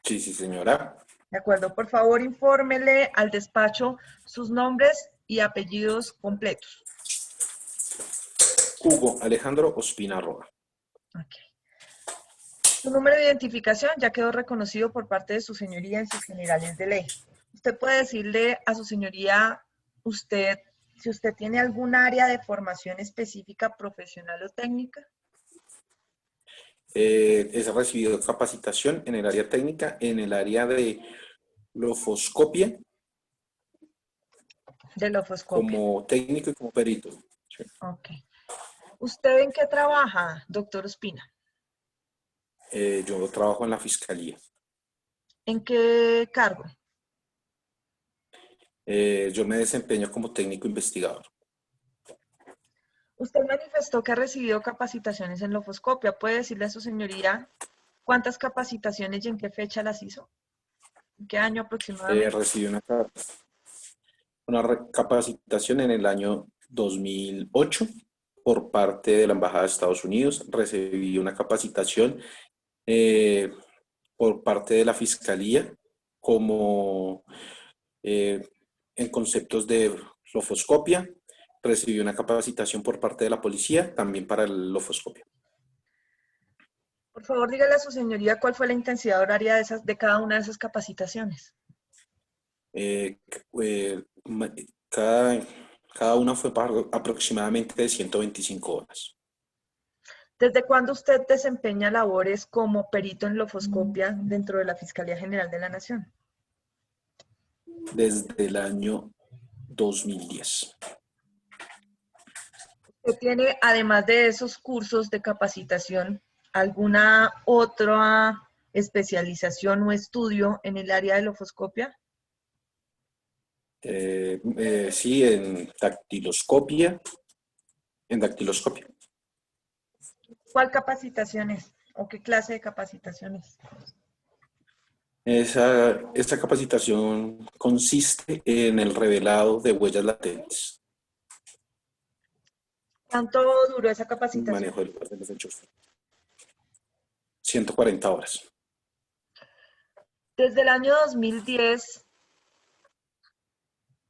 Sí, señora. De acuerdo. Por favor, infórmele al despacho sus nombres y apellidos completos. Hugo Alejandro Ospina Roa. Ok. Su número de identificación ya quedó reconocido por parte de su señoría en sus generales de ley. Usted puede decirle a su señoría, si usted tiene algún área de formación específica, profesional o técnica. He recibido capacitación en el área técnica, en el área de lofoscopia, De lofoscopia. como técnico y como perito. Sí. Ok. ¿Usted en qué trabaja, doctor Ospina? Yo trabajo en la fiscalía. ¿En qué cargo? Yo me desempeño como técnico investigador. Usted manifestó que ha recibido capacitaciones en lofoscopia. ¿Puede decirle a su señoría ¿Cuántas capacitaciones y en qué fecha las hizo? ¿En qué año aproximadamente? Recibí una capacitación en el año 2008 por parte de la Embajada de Estados Unidos. Recibí una capacitación por parte de la Fiscalía como en conceptos de lofoscopia. Recibí una capacitación por parte de la policía también para el lofoscopia. Por favor, dígale a su señoría cuál fue la intensidad horaria de cada una de esas capacitaciones. Cada una fue aproximadamente de 125 horas. ¿Desde cuándo usted desempeña labores como perito en lofoscopia dentro de la Fiscalía General de la Nación? Desde el año 2010. ¿Usted tiene, además de esos cursos de capacitación, alguna otra especialización o estudio en el área de lofoscopia? Sí, en dactiloscopia. ¿Cuál capacitación es? ¿O qué clase de capacitación es? Esa capacitación consiste en el revelado de huellas latentes. ¿Cuánto duró esa capacitación? Manejo del lugar de los hechos. 140 horas. Desde el año 2010,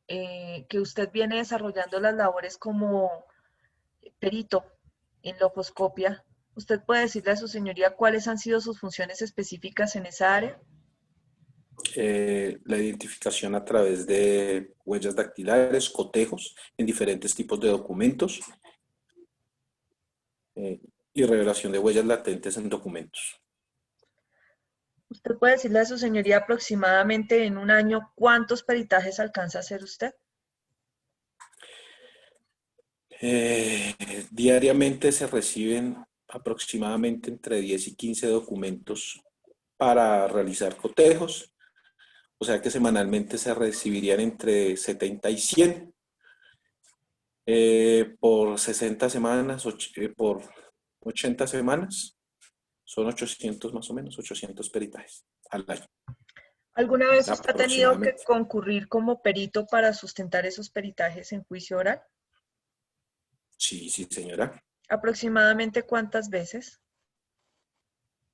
que usted viene desarrollando las labores como perito en lofoscopia, ¿usted puede decirle a su señoría cuáles han sido sus funciones específicas en esa área? La identificación a través de huellas dactilares, cotejos en diferentes tipos de documentos y revelación de huellas latentes en documentos. ¿Usted puede decirle a su señoría aproximadamente en un año cuántos peritajes alcanza a hacer usted? Diariamente se reciben aproximadamente entre 10 y 15 documentos para realizar cotejos, o sea que semanalmente se recibirían entre 70 y 100 por 60 semanas, por 80 semanas, son 800 más o menos, 800 peritajes al año. ¿Alguna vez usted ha tenido que Aproximadamente. concurrir como perito para sustentar esos peritajes en juicio oral? Sí, sí, señora. ¿Aproximadamente cuántas veces?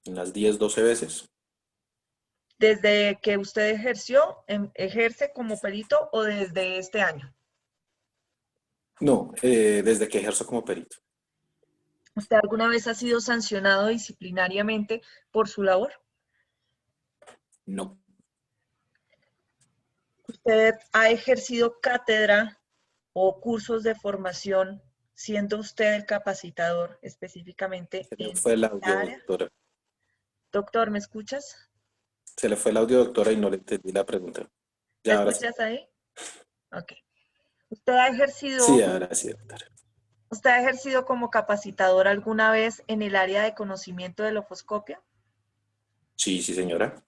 Unas 10, 12 veces. ¿Desde que usted ejerce como perito o desde este año? No, desde que ejerzo como perito. ¿Usted alguna vez ha sido sancionado disciplinariamente por su labor? No. ¿Usted ha ejercido cátedra o cursos de formación siendo usted el capacitador específicamente Se le en fue el esta audio, área? doctora. Doctor, ¿me escuchas? Se le fue el audio, doctora, y no le entendí la pregunta. ¿Me Ya, ahora sí. escuchas ahí? Ok. ¿Usted ha Sí, ahora sí, doctora. ¿Usted ha ejercido como capacitador alguna vez en el área de conocimiento de lofoscopia? Sí, sí, señora.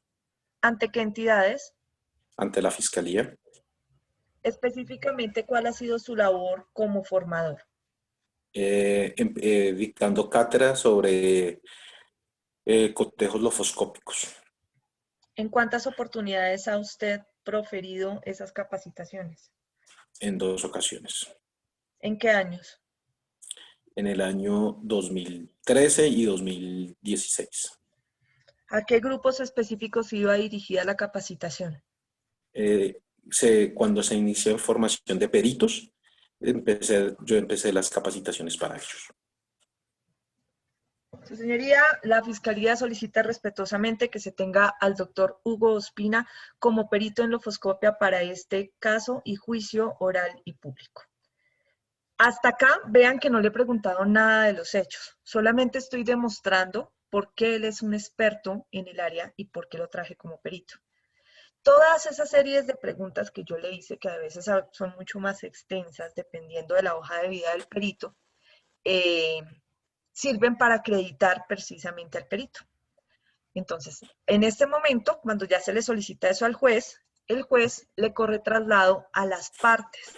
¿Ante qué entidades? Ante la fiscalía. Específicamente, ¿cuál ha sido su labor como formador? Dictando cátedra sobre cotejos lofoscópicos. ¿En cuántas oportunidades ha usted proferido esas capacitaciones? En 2 ocasiones. ¿En qué años? En el año 2013 y 2016. ¿A qué grupos específicos iba dirigida la capacitación? Cuando se inició en formación de peritos, yo empecé las capacitaciones para ellos. Su señoría, la Fiscalía solicita respetuosamente que se tenga al doctor Hugo Ospina como perito en lofoscopia para este caso y juicio oral y público. Hasta acá, vean que no le he preguntado nada de los hechos. Solamente estoy demostrando por qué él es un experto en el área y por qué lo traje como perito. Todas esas series de preguntas que yo le hice, que a veces son mucho más extensas dependiendo de la hoja de vida del perito, sirven para acreditar precisamente al perito. Entonces, en este momento, cuando ya se le solicita eso al juez, el juez le corre traslado a las partes.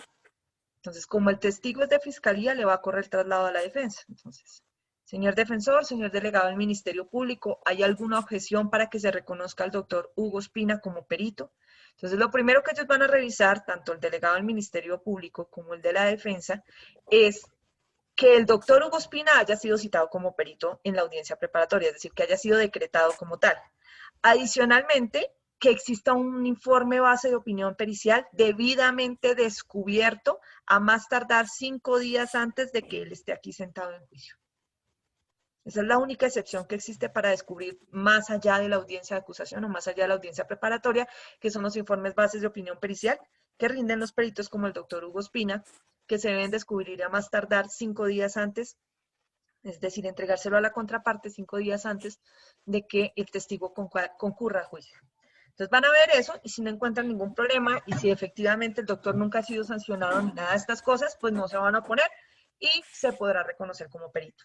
Entonces, como el testigo es de fiscalía, le va a correr traslado a la defensa. Entonces, Señor defensor, señor delegado del Ministerio Público, ¿hay alguna objeción para que se reconozca al doctor Hugo Espina como perito? Entonces, lo primero que ellos van a revisar, tanto el delegado del Ministerio Público como el de la defensa, es que el doctor Hugo Espina haya sido citado como perito en la audiencia preparatoria, es decir, que haya sido decretado como tal. Adicionalmente, que exista un informe base de opinión pericial debidamente descubierto a más tardar 5 días antes de que él esté aquí sentado en juicio. Esa es la única excepción que existe para descubrir más allá de la audiencia de acusación o más allá de la audiencia preparatoria, que son los informes bases de opinión pericial que rinden los peritos como el doctor Hugo Espina, que se deben descubrir a más tardar 5 días antes, es decir, entregárselo a la contraparte 5 días antes de que el testigo concurra a juicio. Entonces van a ver eso y si no encuentran ningún problema y si efectivamente el doctor nunca ha sido sancionado ni nada de estas cosas, pues no se van a oponer y se podrá reconocer como perito.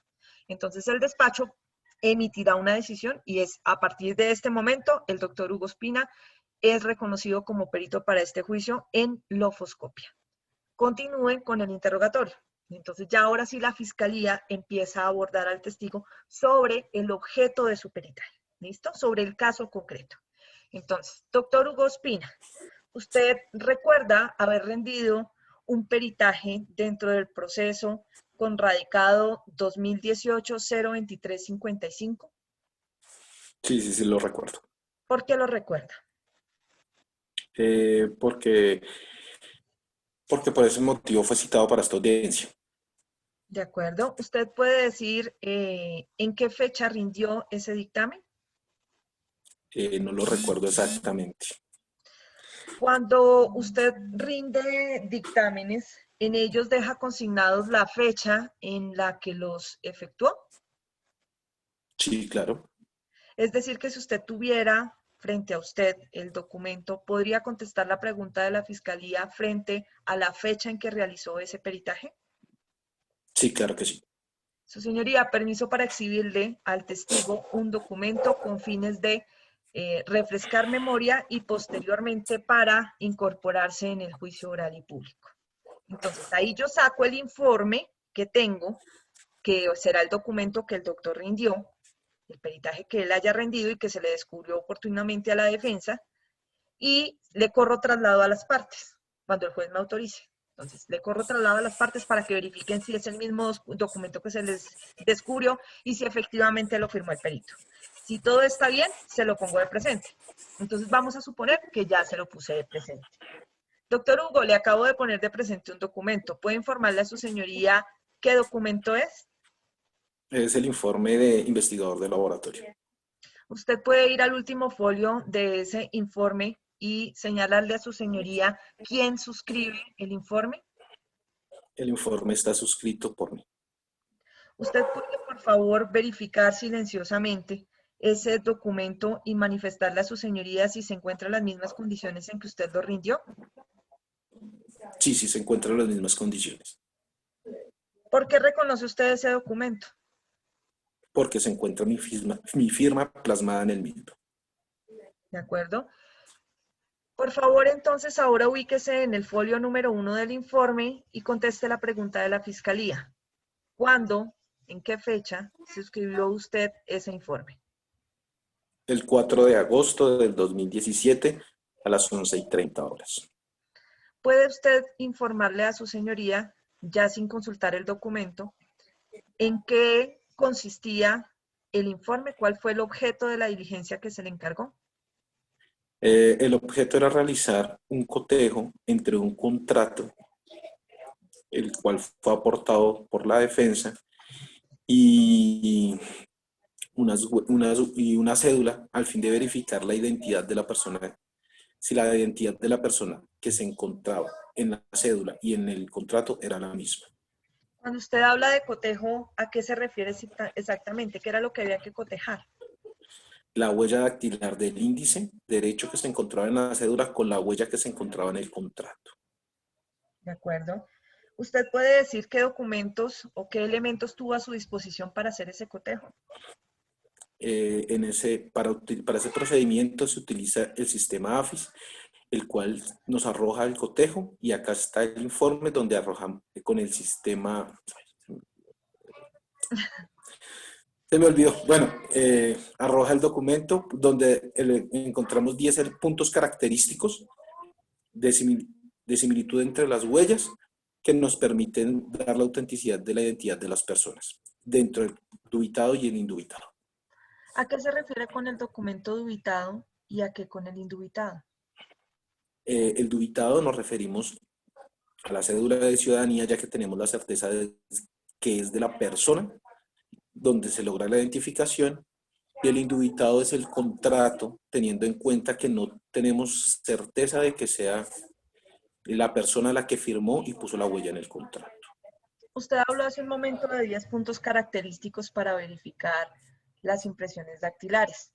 Entonces el despacho emitirá una decisión y es a partir de este momento el doctor Hugo Espina es reconocido como perito para este juicio en lofoscopia. Continúen con el interrogatorio. Entonces ya ahora sí la fiscalía empieza a abordar al testigo sobre el objeto de su peritaje. ¿Listo? Sobre el caso concreto. Entonces, doctor Hugo Espina, ¿usted recuerda haber rendido un peritaje dentro del proceso con radicado 2018-02355? Sí, lo recuerdo. ¿Por qué lo recuerda? Porque por ese motivo fue citado para esta audiencia. De acuerdo. ¿Usted puede decir en qué fecha rindió ese dictamen? No lo recuerdo exactamente. Cuando usted rinde dictámenes, ¿en ellos deja consignados la fecha en la que los efectuó? Sí, claro. Es decir, que si usted tuviera frente a usted el documento, ¿podría contestar la pregunta de la Fiscalía frente a la fecha en que realizó ese peritaje? Sí, claro que sí. Su señoría, permiso para exhibirle al testigo un documento con fines de refrescar memoria y posteriormente para incorporarse en el juicio oral y público. Entonces, ahí yo saco el informe que tengo, que será el documento que el doctor rindió, el peritaje que él haya rendido y que se le descubrió oportunamente a la defensa, y le corro traslado a las partes, cuando el juez me autorice. Entonces, le corro traslado a las partes para que verifiquen si es el mismo documento que se les descubrió y si efectivamente lo firmó el perito. Si todo está bien, se lo pongo de presente. Entonces, vamos a suponer que ya se lo puse de presente. Doctor Hugo, le acabo de poner de presente un documento. ¿Puede informarle a su señoría qué documento es? Es el informe de investigador de laboratorio. Usted puede ir al último folio de ese informe y señalarle a su señoría quién suscribe el informe. El informe está suscrito por mí. ¿Usted puede, por favor, verificar silenciosamente ese documento y manifestarle a su señoría si se encuentra en las mismas condiciones en que usted lo rindió? Sí, se encuentran en las mismas condiciones. ¿Por qué reconoce usted ese documento? Porque se encuentra mi firma plasmada en el mismo. ¿De acuerdo? Por favor, entonces, ahora ubíquese en el folio número 1 del informe y conteste la pregunta de la Fiscalía. ¿Cuándo, en qué fecha, suscribió usted ese informe? El 4 de agosto del 2017 a las 11:30 horas. ¿Puede usted informarle a su señoría, ya sin consultar el documento, en qué consistía el informe? ¿Cuál fue el objeto de la diligencia que se le encargó? El objeto era realizar un cotejo entre un contrato, el cual fue aportado por la defensa, y una cédula al fin de verificar la identidad de la persona. Si la identidad de la persona que se encontraba en la cédula y en el contrato era la misma. Cuando usted habla de cotejo, ¿a qué se refiere exactamente? ¿Qué era lo que había que cotejar? La huella dactilar del índice derecho que se encontraba en la cédula con la huella que se encontraba en el contrato. De acuerdo. ¿Usted puede decir qué documentos o qué elementos tuvo a su disposición para hacer ese cotejo? Para ese procedimiento se utiliza el sistema AFIS, el cual nos arroja el cotejo, y acá está el informe donde arrojan con el sistema Se me olvidó. Bueno, arroja el documento donde encontramos 10 puntos característicos de similitud entre las huellas que nos permiten dar la autenticidad de la identidad de las personas, dentro del dubitado y el indubitado. ¿A qué se refiere con el documento dubitado y a qué con el indubitado? El dubitado nos referimos a la cédula de ciudadanía, ya que tenemos la certeza de que es de la persona, donde se logra la identificación, y el indubitado es el contrato, teniendo en cuenta que no tenemos certeza de que sea la persona la que firmó y puso la huella en el contrato. Usted habló hace un momento de 10 puntos característicos para verificar las impresiones dactilares.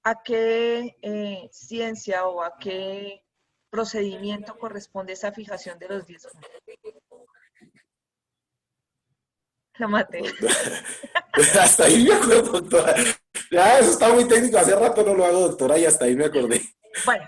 ¿A qué ciencia o a qué procedimiento corresponde esa fijación de los 10 puntos? Lo maté. Hasta ahí me acuerdo, doctora. Ya, eso está muy técnico, hace rato no lo hago, doctora, y hasta ahí me acordé. Bueno,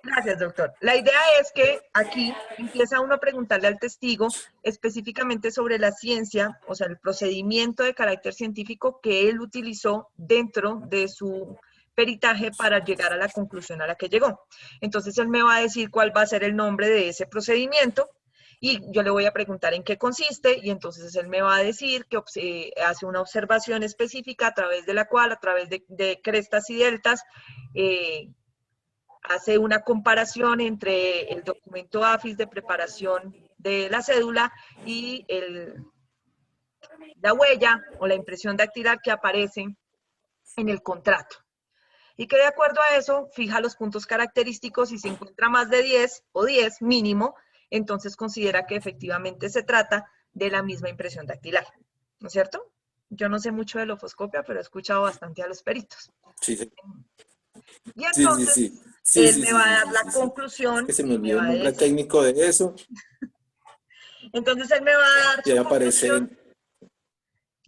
gracias, doctor. La idea es que aquí empieza uno a preguntarle al testigo específicamente sobre la ciencia, o sea, el procedimiento de carácter científico que él utilizó dentro de su peritaje para llegar a la conclusión a la que llegó. Entonces, él me va a decir cuál va a ser el nombre de ese procedimiento y yo le voy a preguntar en qué consiste y entonces él me va a decir que hace una observación específica a través de la cual, a través de crestas y deltas, hace una comparación entre el documento AFIS de preparación de la cédula y la huella o la impresión dactilar que aparece en el contrato. Y que de acuerdo a eso, fija los puntos característicos y si encuentra más de 10 o 10 mínimo, entonces considera que efectivamente se trata de la misma impresión dactilar. ¿No es cierto? Yo no sé mucho de la ofoscopia, pero he escuchado bastante a los peritos. Sí, sí. Y entonces, él me va a dar la conclusión. Es que se me olvidó el nombre técnico de eso. Entonces, él me va a dar su conclusión.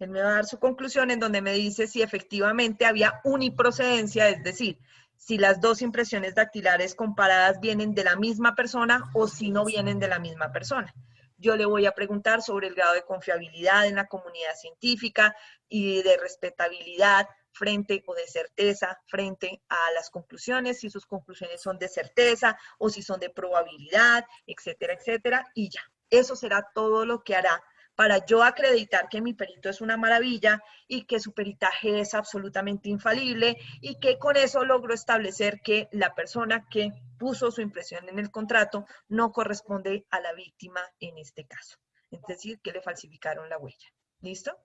Él me va a dar su conclusión en donde me dice si efectivamente había uniprocedencia, es decir, si las dos impresiones dactilares comparadas vienen de la misma persona o si no vienen de la misma persona. Yo le voy a preguntar sobre el grado de confiabilidad en la comunidad científica y de respetabilidad frente o de certeza frente a las conclusiones, si sus conclusiones son de certeza o si son de probabilidad, etcétera, etcétera, y ya. Eso será todo lo que hará para yo acreditar que mi perito es una maravilla y que su peritaje es absolutamente infalible y que con eso logro establecer que la persona que puso su impresión en el contrato no corresponde a la víctima en este caso. Es decir, que le falsificaron la huella. ¿Listo?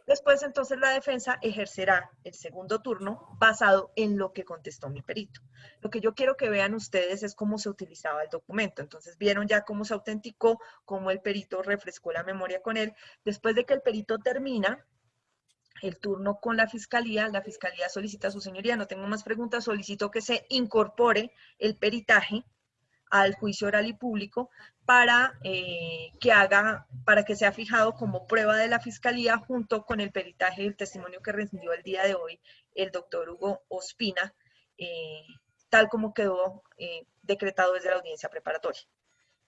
Después, entonces, la defensa ejercerá el segundo turno basado en lo que contestó mi perito. Lo que yo quiero que vean ustedes es cómo se utilizaba el documento. Entonces, vieron ya cómo se autenticó, cómo el perito refrescó la memoria con él. Después de que el perito termina el turno con la fiscalía solicita a su señoría, no tengo más preguntas, solicito que se incorpore el peritaje al juicio oral y público para que sea fijado como prueba de la fiscalía junto con el peritaje y el testimonio que rindió el día de hoy el doctor Hugo Ospina, tal como quedó decretado desde la audiencia preparatoria.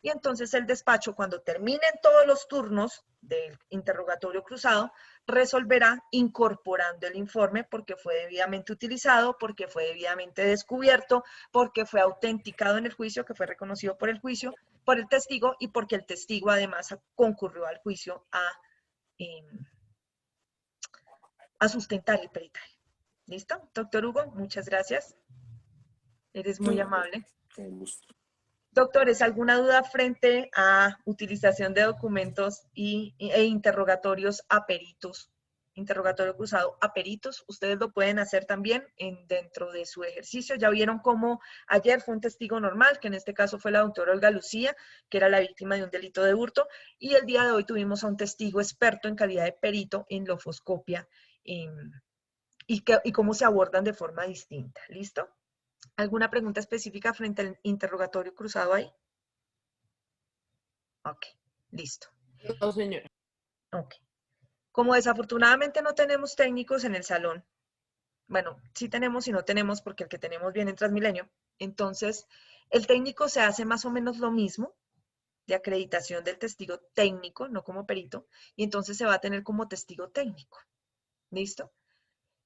Y entonces el despacho, cuando terminen todos los turnos del interrogatorio cruzado, resolverá incorporando el informe porque fue debidamente utilizado, porque fue debidamente descubierto, porque fue autenticado en el juicio, que fue reconocido por el juicio, por el testigo y porque el testigo además concurrió al juicio a sustentar el peritaje. ¿Listo? Doctor Hugo, muchas gracias. Eres muy amable. Con gusto. Doctores, ¿alguna duda frente a utilización de documentos e interrogatorios a peritos? Interrogatorio cruzado a peritos, ustedes lo pueden hacer también dentro de su ejercicio. Ya vieron cómo ayer fue un testigo normal, que en este caso fue la doctora Olga Lucía, que era la víctima de un delito de hurto, y el día de hoy tuvimos a un testigo experto en calidad de perito en lofoscopia y cómo se abordan de forma distinta. ¿Listo? ¿Alguna pregunta específica frente al interrogatorio cruzado ahí? Ok, listo. No, señora. Ok. Como desafortunadamente no tenemos técnicos en el salón, bueno, sí tenemos y no tenemos porque el que tenemos viene en Transmilenio, entonces el técnico se hace más o menos lo mismo de acreditación del testigo técnico, no como perito, y entonces se va a tener como testigo técnico. ¿Listo?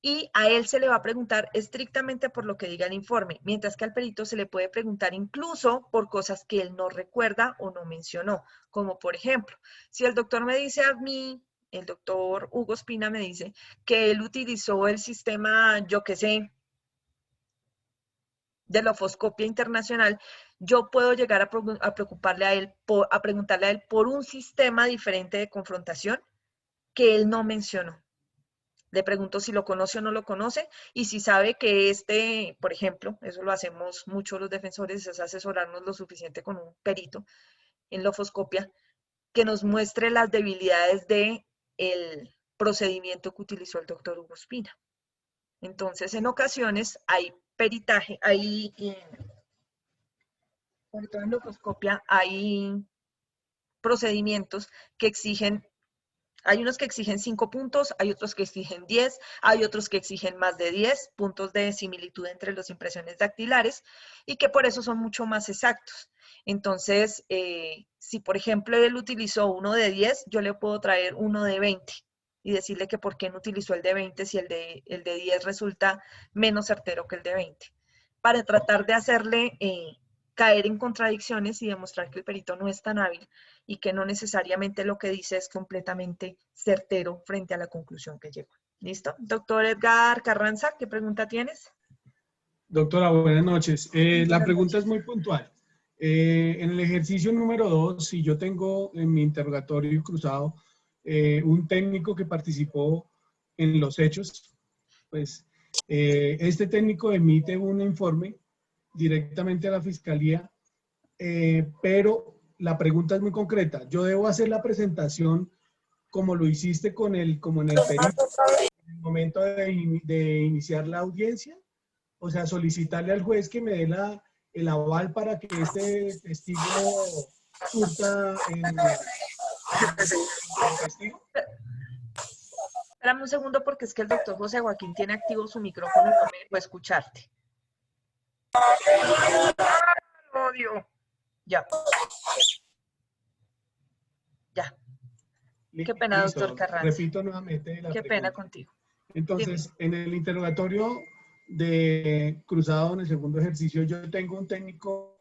Y a él se le va a preguntar estrictamente por lo que diga el informe, mientras que al perito se le puede preguntar incluso por cosas que él no recuerda o no mencionó, como por ejemplo, si el doctor me dice a mí, el doctor Hugo Espina me dice que él utilizó el sistema, yo qué sé, de la Ofoscopia Internacional, yo puedo llegar a preocuparle a él, a preguntarle a él por un sistema diferente de confrontación que él no mencionó. Le pregunto si lo conoce o no lo conoce y si sabe que por ejemplo, eso lo hacemos mucho los defensores, es asesorarnos lo suficiente con un perito en la ofoscopia que nos muestre las debilidades del procedimiento que utilizó el doctor Hugo Espina. Entonces, en ocasiones hay peritaje, sobre todo en la ofoscopia, hay procedimientos que exigen. Hay unos que exigen 5 puntos, hay otros que exigen 10, hay otros que exigen más de 10 puntos de similitud entre las impresiones dactilares y que por eso son mucho más exactos. Entonces, si por ejemplo él utilizó uno de 10, yo le puedo traer uno de 20 y decirle que por qué no utilizó el de 20 si el de 10 resulta menos certero que el de 20. Para tratar de hacerle caer en contradicciones y demostrar que el perito no es tan hábil y que no necesariamente lo que dice es completamente certero frente a la conclusión que llegó. ¿Listo? Doctor Edgar Carranza, ¿qué pregunta tienes? Doctora, buenas noches. La pregunta es muy puntual. En el ejercicio número 2, si yo tengo en mi interrogatorio cruzado un técnico que participó en los hechos, pues este técnico emite un informe directamente a la fiscalía, pero la pregunta es muy concreta. ¿Yo debo hacer la presentación como lo hiciste como en el perito, en el momento de iniciar la audiencia? O sea, solicitarle al juez que me dé el aval para que este testigo surta en testigo. Espérame un segundo porque es que el doctor José Joaquín tiene activo su micrófono y no me dejó escucharte. Odio. Ya. Ya. Qué pena, Listo. doctor Carranza. Repito nuevamente la Qué pregunta. pena contigo. Entonces, Dime. en el interrogatorio de cruzado en el segundo ejercicio, yo tengo un técnico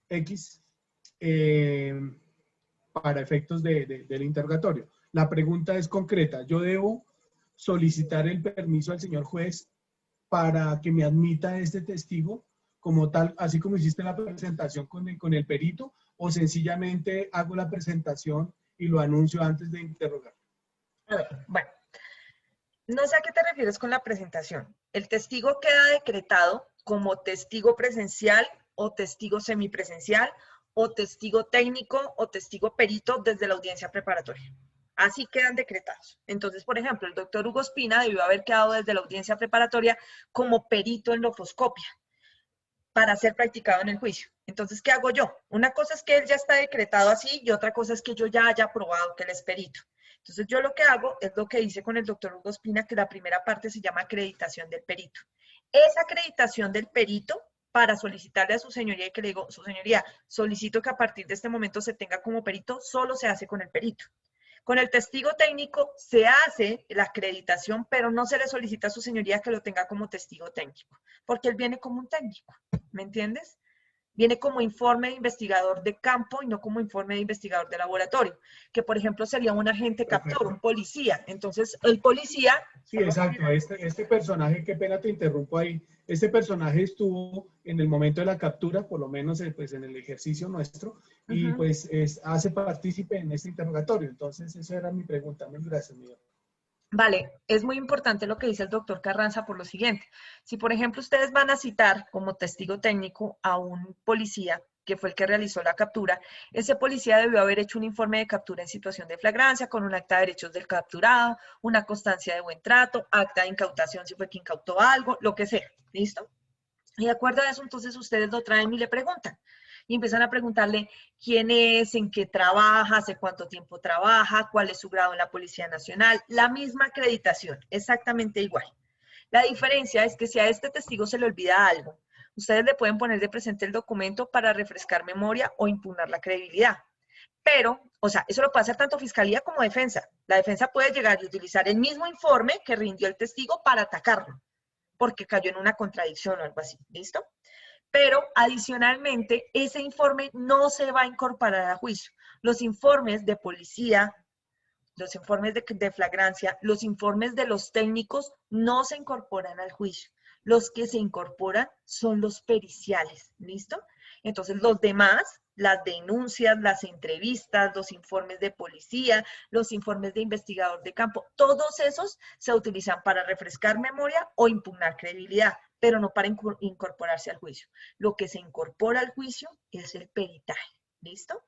X para efectos del interrogatorio. La pregunta es concreta. ¿Yo debo solicitar el permiso al señor juez para que me admita este testigo como tal, así como hiciste la presentación con el perito, o sencillamente hago la presentación y lo anuncio antes de interrogar? A ver, bueno. No sé a qué te refieres con la presentación. El testigo queda decretado como testigo presencial o testigo semipresencial o testigo técnico o testigo perito desde la audiencia preparatoria. Así quedan decretados. Entonces, por ejemplo, el doctor Hugo Espina debió haber quedado desde la audiencia preparatoria como perito en la ofoscopia para ser practicado en el juicio. Entonces, ¿qué hago yo? Una cosa es que él ya está decretado así y otra cosa es que yo ya haya probado que él es perito. Entonces, yo lo que hago es lo que hice con el doctor Hugo Espina, que la primera parte se llama acreditación del perito. Esa acreditación del perito, para solicitarle a su señoría y que le digo, su señoría, solicito que a partir de este momento se tenga como perito, solo se hace con el perito. Con el testigo técnico se hace la acreditación, pero no se le solicita a su señoría que lo tenga como testigo técnico, porque él viene como un técnico, ¿me entiendes? Viene como informe de investigador de campo y no como informe de investigador de laboratorio, que por ejemplo sería un agente captor, un policía. Entonces, el policía... Sí, exacto. Este personaje, qué pena te interrumpo ahí, este personaje estuvo en el momento de la captura, por lo menos pues, en el ejercicio nuestro, y pues hace partícipe en este interrogatorio. Entonces, esa era mi pregunta. Muchas gracias, Miguel. Vale, es muy importante lo que dice el doctor Carranza por lo siguiente. Si, por ejemplo, ustedes van a citar como testigo técnico a un policía que fue el que realizó la captura, ese policía debió haber hecho un informe de captura en situación de flagrancia con un acta de derechos del capturado, una constancia de buen trato, acta de incautación si fue que incautó algo, lo que sea. ¿Listo? Y de acuerdo a eso, entonces ustedes lo traen y le preguntan. Y empiezan a preguntarle quién es, en qué trabaja, hace cuánto tiempo trabaja, cuál es su grado en la Policía Nacional, la misma acreditación, exactamente igual. La diferencia es que si a este testigo se le olvida algo, ustedes le pueden poner de presente el documento para refrescar memoria o impugnar la credibilidad. Pero, o sea, eso lo puede hacer tanto fiscalía como defensa. La defensa puede llegar y utilizar el mismo informe que rindió el testigo para atacarlo, porque cayó en una contradicción o algo así, ¿listo? Pero adicionalmente, ese informe no se va a incorporar a juicio. Los informes de policía, los informes de flagrancia, los informes de los técnicos no se incorporan al juicio. Los que se incorporan son los periciales, ¿listo? Entonces, los demás, las denuncias, las entrevistas, los informes de policía, los informes de investigador de campo, todos esos se utilizan para refrescar memoria o impugnar credibilidad, pero no para incorporarse al juicio. Lo que se incorpora al juicio es el peritaje, ¿listo?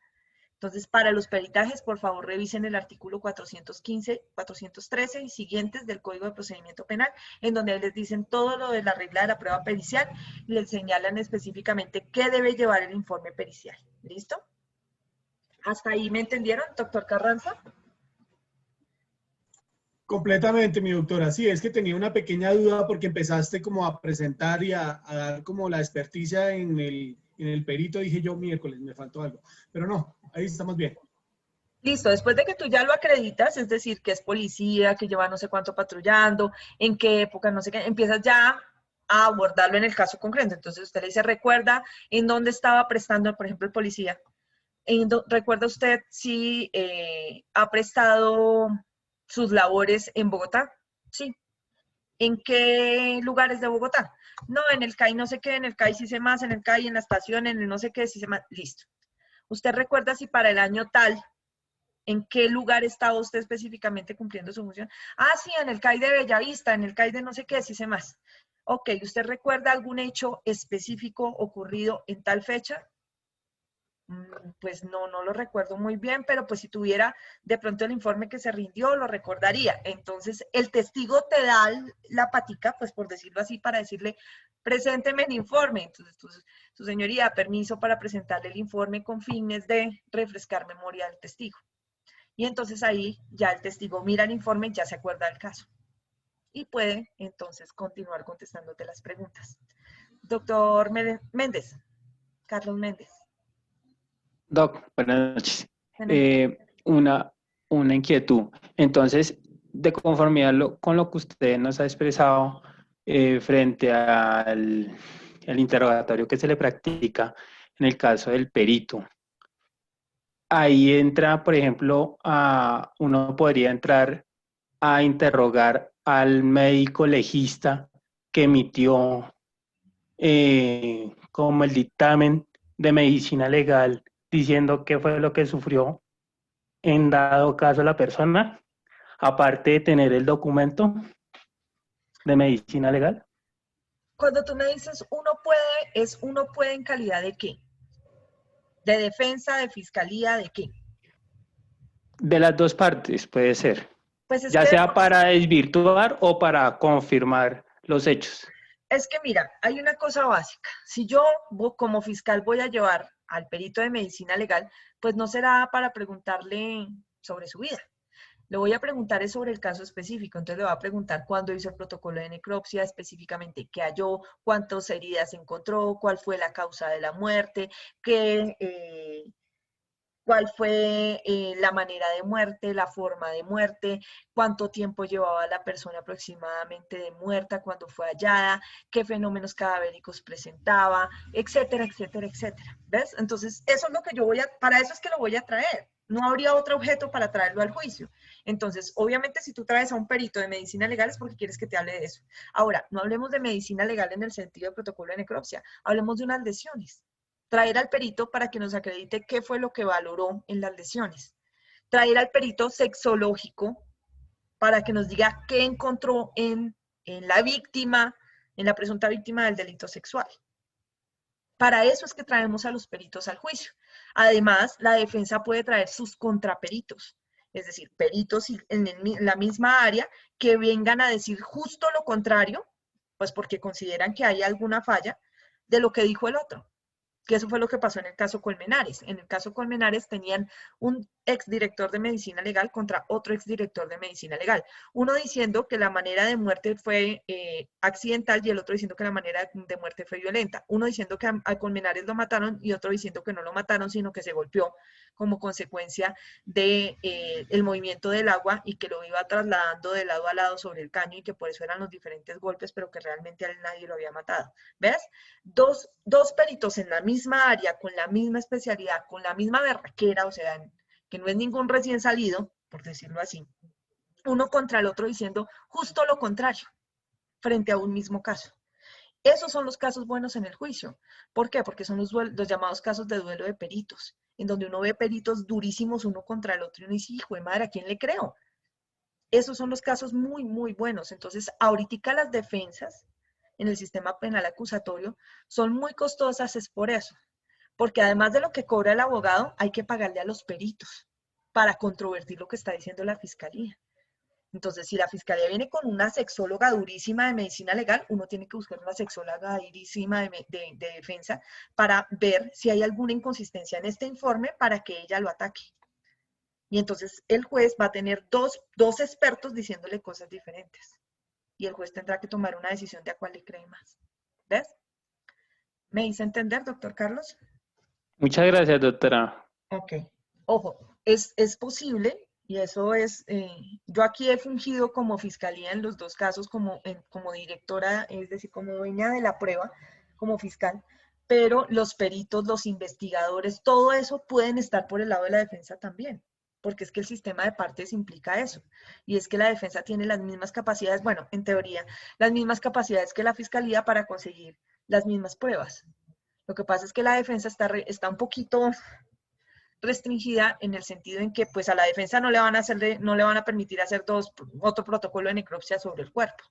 Entonces, para los peritajes, por favor, revisen el artículo 415, 413 y siguientes del Código de Procedimiento Penal, en donde les dicen todo lo de la regla de la prueba pericial y les señalan específicamente qué debe llevar el informe pericial. ¿Listo? ¿Hasta ahí me entendieron, doctor Carranza? Completamente, mi doctora. Sí, es que tenía una pequeña duda porque empezaste como a presentar y a dar como la experticia en el perito. Dije yo, miércoles, me faltó algo. Pero no, ahí estamos bien. Listo, después de que tú ya lo acreditas, es decir, que es policía, que lleva no sé cuánto patrullando, en qué época, no sé qué, empiezas ya a abordarlo en el caso concreto. Entonces usted le dice, ¿recuerda en dónde estaba prestando, por ejemplo, el policía? ¿Recuerda usted si ha prestado sus labores en Bogotá? Sí. ¿En qué lugares de Bogotá? No, en el CAI no sé qué, en el CAI sí sé más, en el CAI, en la estación, en el no sé qué, sí sé más. Listo. ¿Usted recuerda si para el año tal, en qué lugar estaba usted específicamente cumpliendo su función? Ah, sí, en el CAI de Bellavista, en el CAI de no sé qué, sí sé más. Ok, ¿usted recuerda algún hecho específico ocurrido en tal fecha? Pues no lo recuerdo muy bien, pero pues si tuviera de pronto el informe que se rindió, lo recordaría. Entonces, el testigo te da la patica, pues por decirlo así, para decirle, presénteme el informe. Entonces, su señoría, permiso para presentarle el informe con fines de refrescar memoria del testigo. Y entonces ahí ya el testigo mira el informe y ya se acuerda del caso. Y puede entonces continuar contestándote las preguntas. Doctor Méndez, Carlos Méndez. Doc, buenas noches. Buenas noches. Una inquietud. Entonces, de conformidad con lo que usted nos ha expresado frente al el interrogatorio que se le practica en el caso del perito, ahí entra, por ejemplo, uno podría entrar a interrogar al médico legista que emitió como el dictamen de medicina legal diciendo qué fue lo que sufrió en dado caso la persona, aparte de tener el documento de medicina legal. Cuando tú me dices uno puede en calidad de qué? ¿De defensa, de fiscalía, de qué? De las dos partes puede ser, Pues es ya que, sea para desvirtuar o para confirmar los hechos. es que mira, hay una cosa básica. Si yo como fiscal voy a llevar al perito de medicina legal, pues no será para preguntarle sobre su vida. Le voy a preguntar es sobre el caso específico, entonces le voy a preguntar cuándo hizo el protocolo de necropsia, específicamente qué halló, cuántas heridas encontró, cuál fue la causa de la muerte, cuál fue la manera de muerte, la forma de muerte, cuánto tiempo llevaba la persona aproximadamente de muerta cuando fue hallada, qué fenómenos cadavéricos presentaba, etcétera, etcétera, etcétera. ¿Ves? Entonces, eso es lo que yo para eso es que lo voy a traer. No habría otro objeto para traerlo al juicio. Entonces, obviamente, si tú traes a un perito de medicina legal es porque quieres que te hable de eso. Ahora, no hablemos de medicina legal en el sentido de protocolo de necropsia, hablemos de unas lesiones. Traer al perito para que nos acredite qué fue lo que valoró en las lesiones. Traer al perito sexológico para que nos diga qué encontró en la víctima, en la presunta víctima del delito sexual. Para eso es que traemos a los peritos al juicio. Además, la defensa puede traer sus contraperitos, es decir, peritos en la misma área que vengan a decir justo lo contrario, pues porque consideran que hay alguna falla de lo que dijo el otro. Que eso fue lo que pasó en el caso Colmenares. En el caso Colmenares tenían un exdirector de medicina legal contra otro exdirector de medicina legal. Uno diciendo que la manera de muerte fue accidental y el otro diciendo que la manera de muerte fue violenta. Uno diciendo que a Colmenares lo mataron y otro diciendo que no lo mataron, sino que se golpeó como consecuencia de el movimiento del agua y que lo iba trasladando de lado a lado sobre el caño y que por eso eran los diferentes golpes, pero que realmente a él nadie lo había matado. ¿Ves? Dos peritos en la misma área, con la misma especialidad, con la misma berraquera, o sea, que no es ningún recién salido, por decirlo así, uno contra el otro diciendo justo lo contrario, frente a un mismo caso. Esos son los casos buenos en el juicio. ¿Por qué? Porque son los llamados casos de duelo de peritos, en donde uno ve peritos durísimos uno contra el otro y uno dice, hijo de madre, ¿a quién le creo? Esos son los casos muy, muy buenos. Entonces, ahorita las defensas en el sistema penal acusatorio son muy costosas, es por eso. Porque además de lo que cobra el abogado, hay que pagarle a los peritos para controvertir lo que está diciendo la fiscalía. Entonces, si la fiscalía viene con una sexóloga durísima de medicina legal, uno tiene que buscar una sexóloga durísima de defensa para ver si hay alguna inconsistencia en este informe para que ella lo ataque. Y entonces el juez va a tener dos expertos diciéndole cosas diferentes. Y el juez tendrá que tomar una decisión de a cuál le cree más. ¿Ves? ¿Me hice entender, doctor Carlos? Muchas gracias, doctora. Ok. Ojo, es posible, y eso es, yo aquí he fungido como fiscalía en los dos casos, como directora, es decir, como dueña de la prueba, como fiscal, pero los peritos, los investigadores, todo eso pueden estar por el lado de la defensa también, porque es que el sistema de partes implica eso, y es que la defensa tiene las mismas capacidades, bueno, en teoría, las mismas capacidades que la fiscalía para conseguir las mismas pruebas. Lo que pasa es que la defensa está un poquito restringida en el sentido en que pues a la defensa no le van a permitir hacer otro protocolo de necropsia sobre el cuerpo.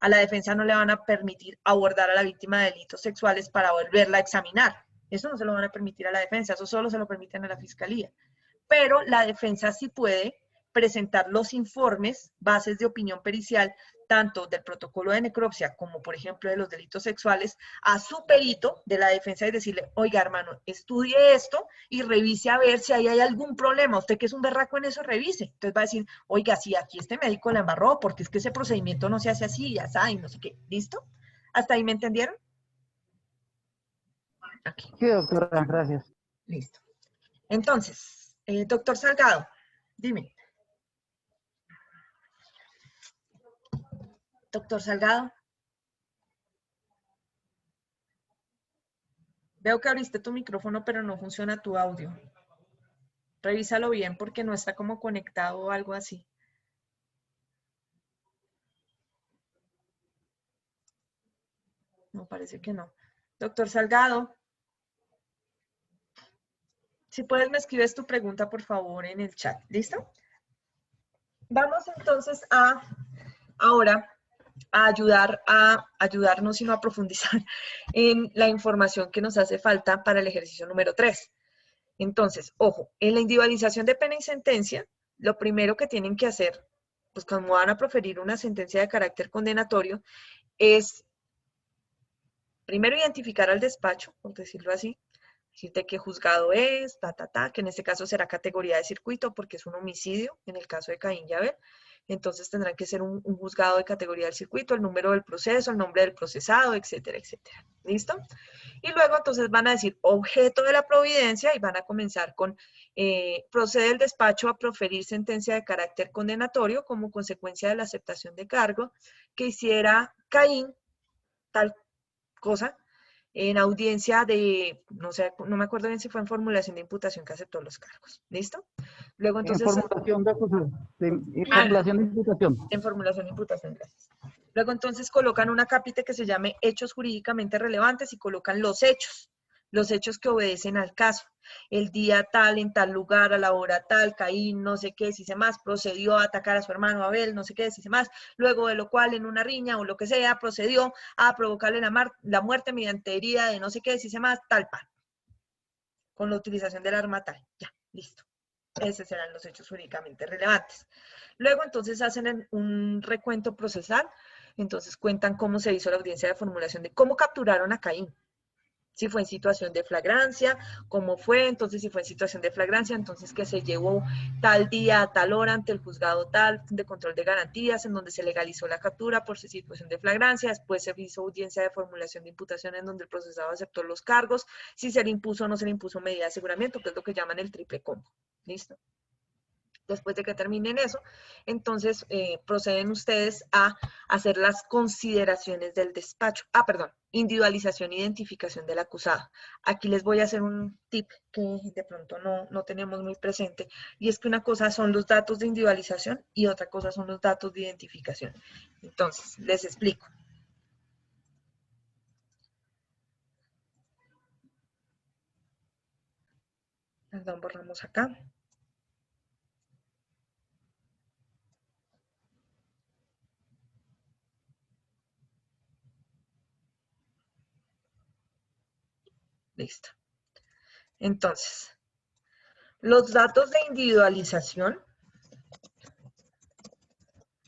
A la defensa no le van a permitir abordar a la víctima de delitos sexuales para volverla a examinar. Eso no se lo van a permitir a la defensa, eso solo se lo permiten a la fiscalía. Pero la defensa sí puede presentar los informes, bases de opinión pericial, tanto del protocolo de necropsia como, por ejemplo, de los delitos sexuales, a su perito de la defensa y decirle, oiga, hermano, estudie esto y revise a ver si ahí hay algún problema. Usted que es un berraco en eso, revise. Entonces va a decir, oiga, sí, aquí este médico la embarró porque es que ese procedimiento no se hace así, ya saben, no sé qué. ¿Listo? ¿Hasta ahí me entendieron? Aquí. Sí, doctora, gracias. Listo. Entonces, doctor Salgado, dime. Doctor Salgado. Veo que abriste tu micrófono, pero no funciona tu audio. Revísalo bien porque no está como conectado o algo así. No, parece que no. Doctor Salgado. Si puedes, me escribes tu pregunta, por favor, en el chat. ¿Listo? Vamos entonces ahora a ayudarnos y no a profundizar en la información que nos hace falta para el ejercicio número 3. Entonces, ojo, en la individualización de pena y sentencia, lo primero que tienen que hacer, pues como van a proferir una sentencia de carácter condenatorio, es primero identificar al despacho, por decirlo así, decirte qué juzgado es, que en este caso será categoría de circuito porque es un homicidio, en el caso de Caín y Abel. Entonces tendrán que ser un juzgado de categoría del circuito, el número del proceso, el nombre del procesado, etcétera, etcétera. ¿Listo? Y luego entonces van a decir objeto de la providencia y van a comenzar con procede el despacho a proferir sentencia de carácter condenatorio como consecuencia de la aceptación de cargo que hiciera Caín, tal cosa, en audiencia de, no sé, no me acuerdo bien si fue en formulación de imputación que aceptó los cargos. ¿Listo? Luego entonces... En formulación de acusación. En formulación de imputación. En formulación de imputación, gracias. Luego entonces colocan una capite que se llame hechos jurídicamente relevantes y colocan los hechos que obedecen al caso. El día tal, en tal lugar, a la hora tal, Caín, no sé qué, si se más, procedió a atacar a su hermano Abel, no sé qué, si se más, luego de lo cual en una riña o lo que sea, procedió a provocarle la muerte mediante herida de no sé qué, si se más, tal par. Con la utilización del arma tal. Ya, listo. Esos serán los hechos jurídicamente relevantes. Luego entonces hacen un recuento procesal, entonces cuentan cómo se hizo la audiencia de formulación de cómo capturaron a Caín. Si fue en situación de flagrancia, cómo fue, entonces si fue en situación de flagrancia, entonces que se llevó tal día a tal hora ante el juzgado tal de control de garantías, en donde se legalizó la captura por situación de flagrancia, después se hizo audiencia de formulación de imputación en donde el procesado aceptó los cargos, si se le impuso o no se le impuso medida de aseguramiento, que es lo que llaman el triple combo. ¿Listo? Después de que terminen eso, entonces proceden ustedes a hacer las consideraciones del despacho. Individualización e identificación del acusado. Aquí les voy a hacer un tip que de pronto no tenemos muy presente, y es que una cosa son los datos de individualización y otra cosa son los datos de identificación. Entonces, les explico. Perdón, borramos acá. Listo. Entonces, los datos de individualización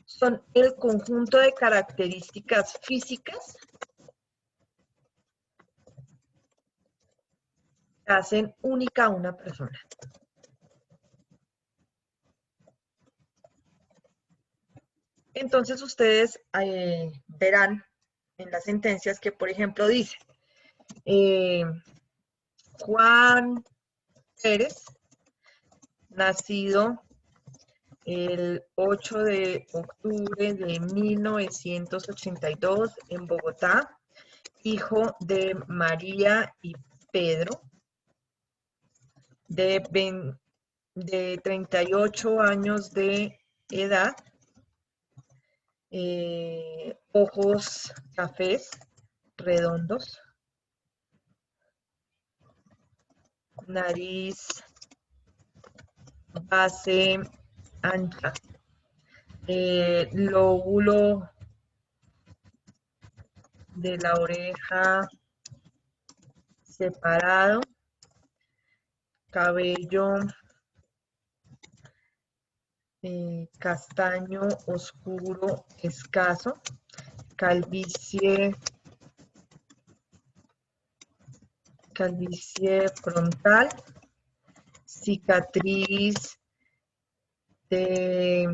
son el conjunto de características físicas que hacen única a una persona. Entonces, ustedes verán en las sentencias que, por ejemplo, dice Juan Pérez, nacido el 8 de octubre de 1982 en Bogotá, hijo de María y Pedro, de 38 años de edad, ojos cafés, redondos, nariz, base ancha, lóbulo de la oreja separado, cabello castaño oscuro escaso, calvicie frontal, cicatriz de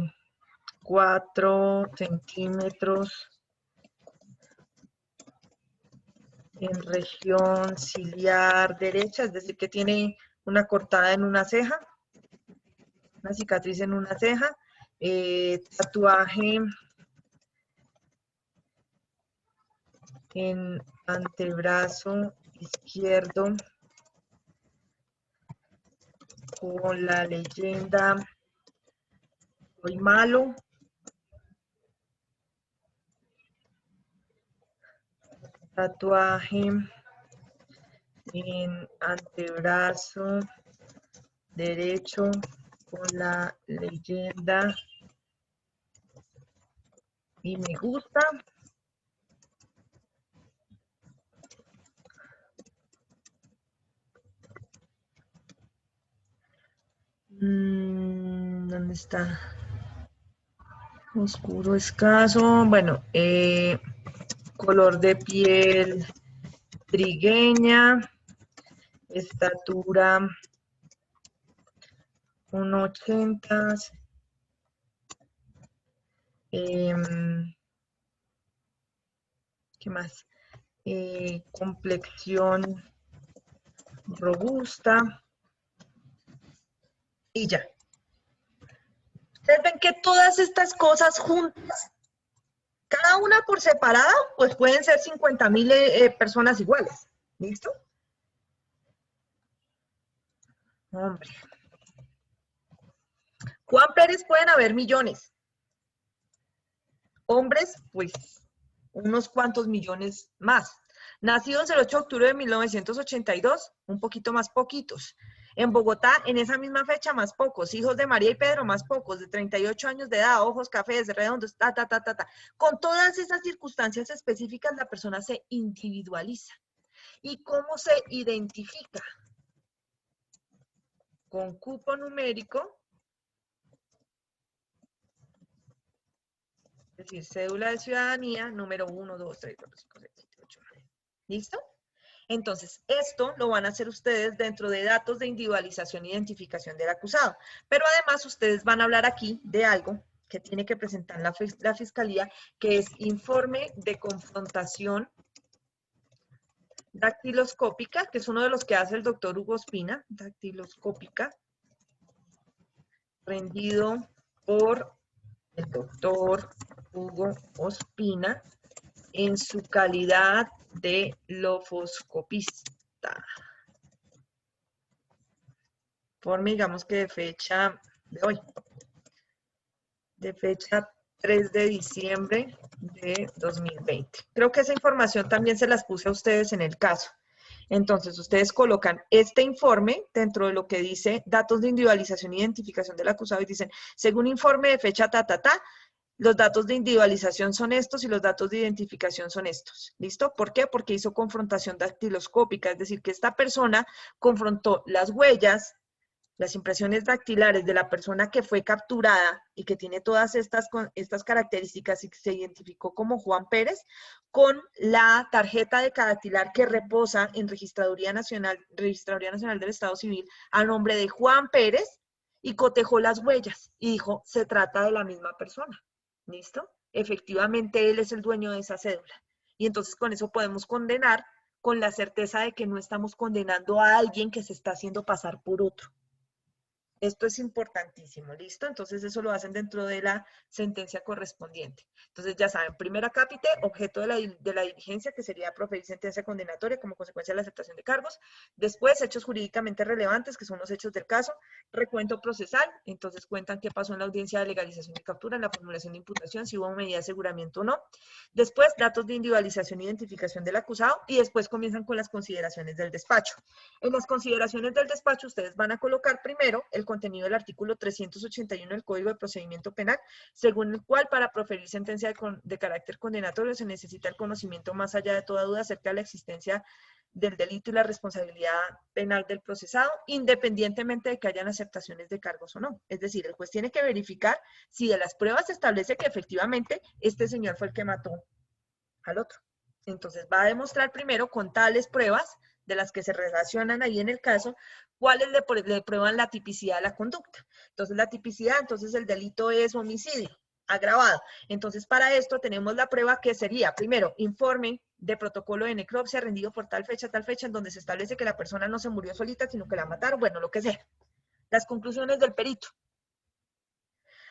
4 centímetros en región ciliar derecha, es decir, que tiene una cortada en una ceja, una cicatriz en una ceja, tatuaje en antebrazo izquierdo con la leyenda "Soy malo", tatuaje en antebrazo derecho con la leyenda "y me gusta", ¿dónde está? Oscuro escaso, bueno, color de piel trigueña, estatura 1,80, ¿qué más? Complexión robusta y ya. Ustedes ven que todas estas cosas juntas, cada una por separado, pues pueden ser 50,000 personas iguales. ¿Listo? Hombre. Juan Pérez pueden haber millones. Hombres, pues, unos cuantos millones más. Nacidos el 8 de octubre de 1982, un poquito más poquitos. En Bogotá, en esa misma fecha, más pocos. Hijos de María y Pedro, más pocos. De 38 años de edad, ojos cafés, redondos, Con todas esas circunstancias específicas, la persona se individualiza. ¿Y cómo se identifica? Con cupo numérico, es decir, cédula de ciudadanía, número 1, 2, 3, 4, 5, 6, 7, 8, 9. ¿Listo? Entonces, esto lo van a hacer ustedes dentro de datos de individualización e identificación del acusado. Pero además ustedes van a hablar aquí de algo que tiene que presentar la Fiscalía, que es informe de confrontación dactiloscópica, que es uno de los que hace el doctor Hugo Ospina, dactiloscópica, rendido por el doctor Hugo Ospina en su calidad de lofoscopista. Informe, digamos que de fecha de hoy, de fecha 3 de diciembre de 2020. Creo que esa información también se las puse a ustedes en el caso. Entonces, ustedes colocan este informe dentro de lo que dice datos de individualización e identificación del acusado y dicen, según informe de fecha los datos de individualización son estos y los datos de identificación son estos. ¿Listo? ¿Por qué? Porque hizo confrontación dactiloscópica, es decir, que esta persona confrontó las huellas, las impresiones dactilares de la persona que fue capturada y que tiene todas estas características y que se identificó como Juan Pérez, con la tarjeta de cadactilar que reposa en Registraduría Nacional del Estado Civil a nombre de Juan Pérez, y cotejó las huellas y dijo, se trata de la misma persona. ¿Listo? Efectivamente, él es el dueño de esa cédula. Y entonces con eso podemos condenar con la certeza de que no estamos condenando a alguien que se está haciendo pasar por otro. Esto es importantísimo, ¿listo? Entonces eso lo hacen dentro de la sentencia correspondiente. Entonces ya saben, primer acápite, objeto de la diligencia, que sería proferir sentencia condenatoria como consecuencia de la aceptación de cargos. Después, hechos jurídicamente relevantes, que son los hechos del caso. Recuento procesal, entonces cuentan qué pasó en la audiencia de legalización y captura, en la formulación de imputación, si hubo medida de aseguramiento o no. Después, datos de individualización e identificación del acusado, y después comienzan con las consideraciones del despacho. En las consideraciones del despacho, ustedes van a colocar primero el contenido del artículo 381 del Código de Procedimiento Penal, según el cual para proferir sentencia de carácter condenatorio se necesita el conocimiento más allá de toda duda acerca de la existencia del delito y la responsabilidad penal del procesado, independientemente de que hayan aceptaciones de cargos o no. Es decir, el juez tiene que verificar si de las pruebas se establece que efectivamente este señor fue el que mató al otro. Entonces va a demostrar primero con tales pruebas de las que se relacionan ahí en el caso, cuáles le prueban la tipicidad de la conducta. Entonces la tipicidad, entonces el delito es homicidio agravado. Entonces para esto tenemos la prueba que sería, primero, informe de protocolo de necropsia rendido por tal fecha, en donde se establece que la persona no se murió solita, sino que la mataron, bueno, lo que sea. Las conclusiones del perito.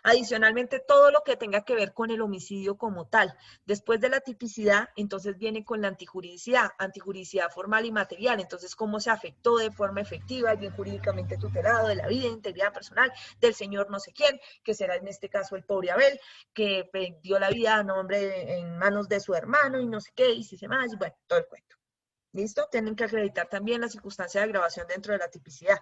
Adicionalmente, todo lo que tenga que ver con el homicidio como tal. Después de la tipicidad, entonces viene con la antijuridicidad formal y material. Entonces, cómo se afectó de forma efectiva el bien jurídicamente tutelado de la vida e integridad personal del señor no sé quién, que será en este caso el pobre Abel, que dio la vida a nombre en manos de su hermano y no sé qué, y si se más, y bueno, todo el cuento. ¿Listo? Tienen que acreditar también la circunstancia de agravación dentro de la tipicidad.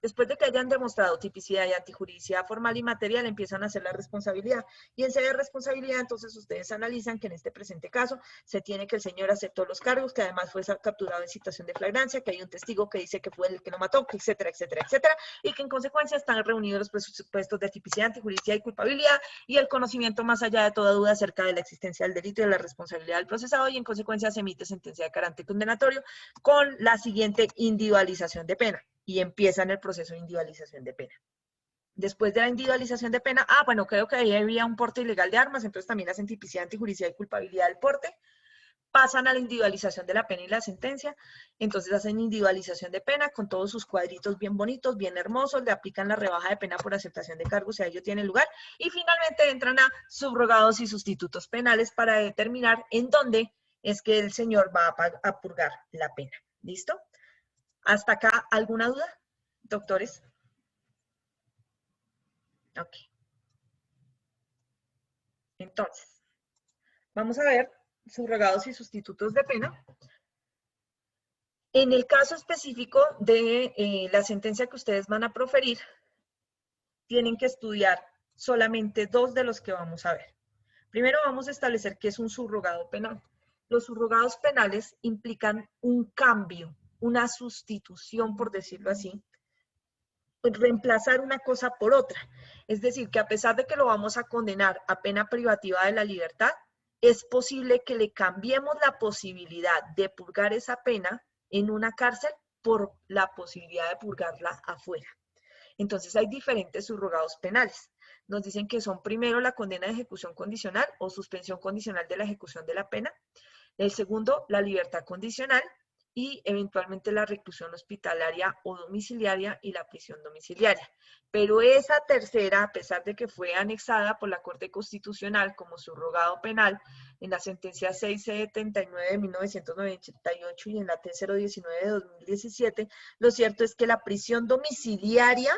Después de que hayan demostrado tipicidad y antijuridicidad formal y material, empiezan a hacer la responsabilidad. Y en sede de responsabilidad, entonces ustedes analizan que en este presente caso se tiene que el señor aceptó los cargos, que además fue capturado en situación de flagrancia, que hay un testigo que dice que fue el que lo mató, etcétera, etcétera, etcétera, y que en consecuencia están reunidos los presupuestos de tipicidad, antijuridicidad y culpabilidad, y el conocimiento más allá de toda duda acerca de la existencia del delito y de la responsabilidad del procesado, y en consecuencia se emite sentencia de carácter condenatorio con la siguiente individualización de pena. Y empiezan el proceso de individualización de pena. Después de la individualización de pena, bueno, creo que ahí había un porte ilegal de armas, entonces también hacen tipicidad, antijuridicidad y culpabilidad del porte. Pasan a la individualización de la pena y la sentencia, entonces hacen individualización de pena con todos sus cuadritos bien bonitos, bien hermosos, le aplican la rebaja de pena por aceptación de cargos si a ello tiene lugar, y finalmente entran a subrogados y sustitutos penales para determinar en dónde es que el señor va a purgar la pena. ¿Listo? ¿Hasta acá alguna duda, doctores? Ok. Entonces, vamos a ver subrogados y sustitutos de pena. En el caso específico de la sentencia que ustedes van a proferir, tienen que estudiar solamente dos de los que vamos a ver. Primero vamos a establecer qué es un subrogado penal. Los subrogados penales implican un cambio, una sustitución, por decirlo así, reemplazar una cosa por otra. Es decir, que a pesar de que lo vamos a condenar a pena privativa de la libertad, es posible que le cambiemos la posibilidad de purgar esa pena en una cárcel por la posibilidad de purgarla afuera. Entonces hay diferentes subrogados penales. Nos dicen que son primero la condena de ejecución condicional o suspensión condicional de la ejecución de la pena. El segundo, la libertad condicional y eventualmente la reclusión hospitalaria o domiciliaria y la prisión domiciliaria. Pero esa tercera, a pesar de que fue anexada por la Corte Constitucional como subrogado penal en la sentencia 679 de 1998 y en la T019 de 2017, lo cierto es que la prisión domiciliaria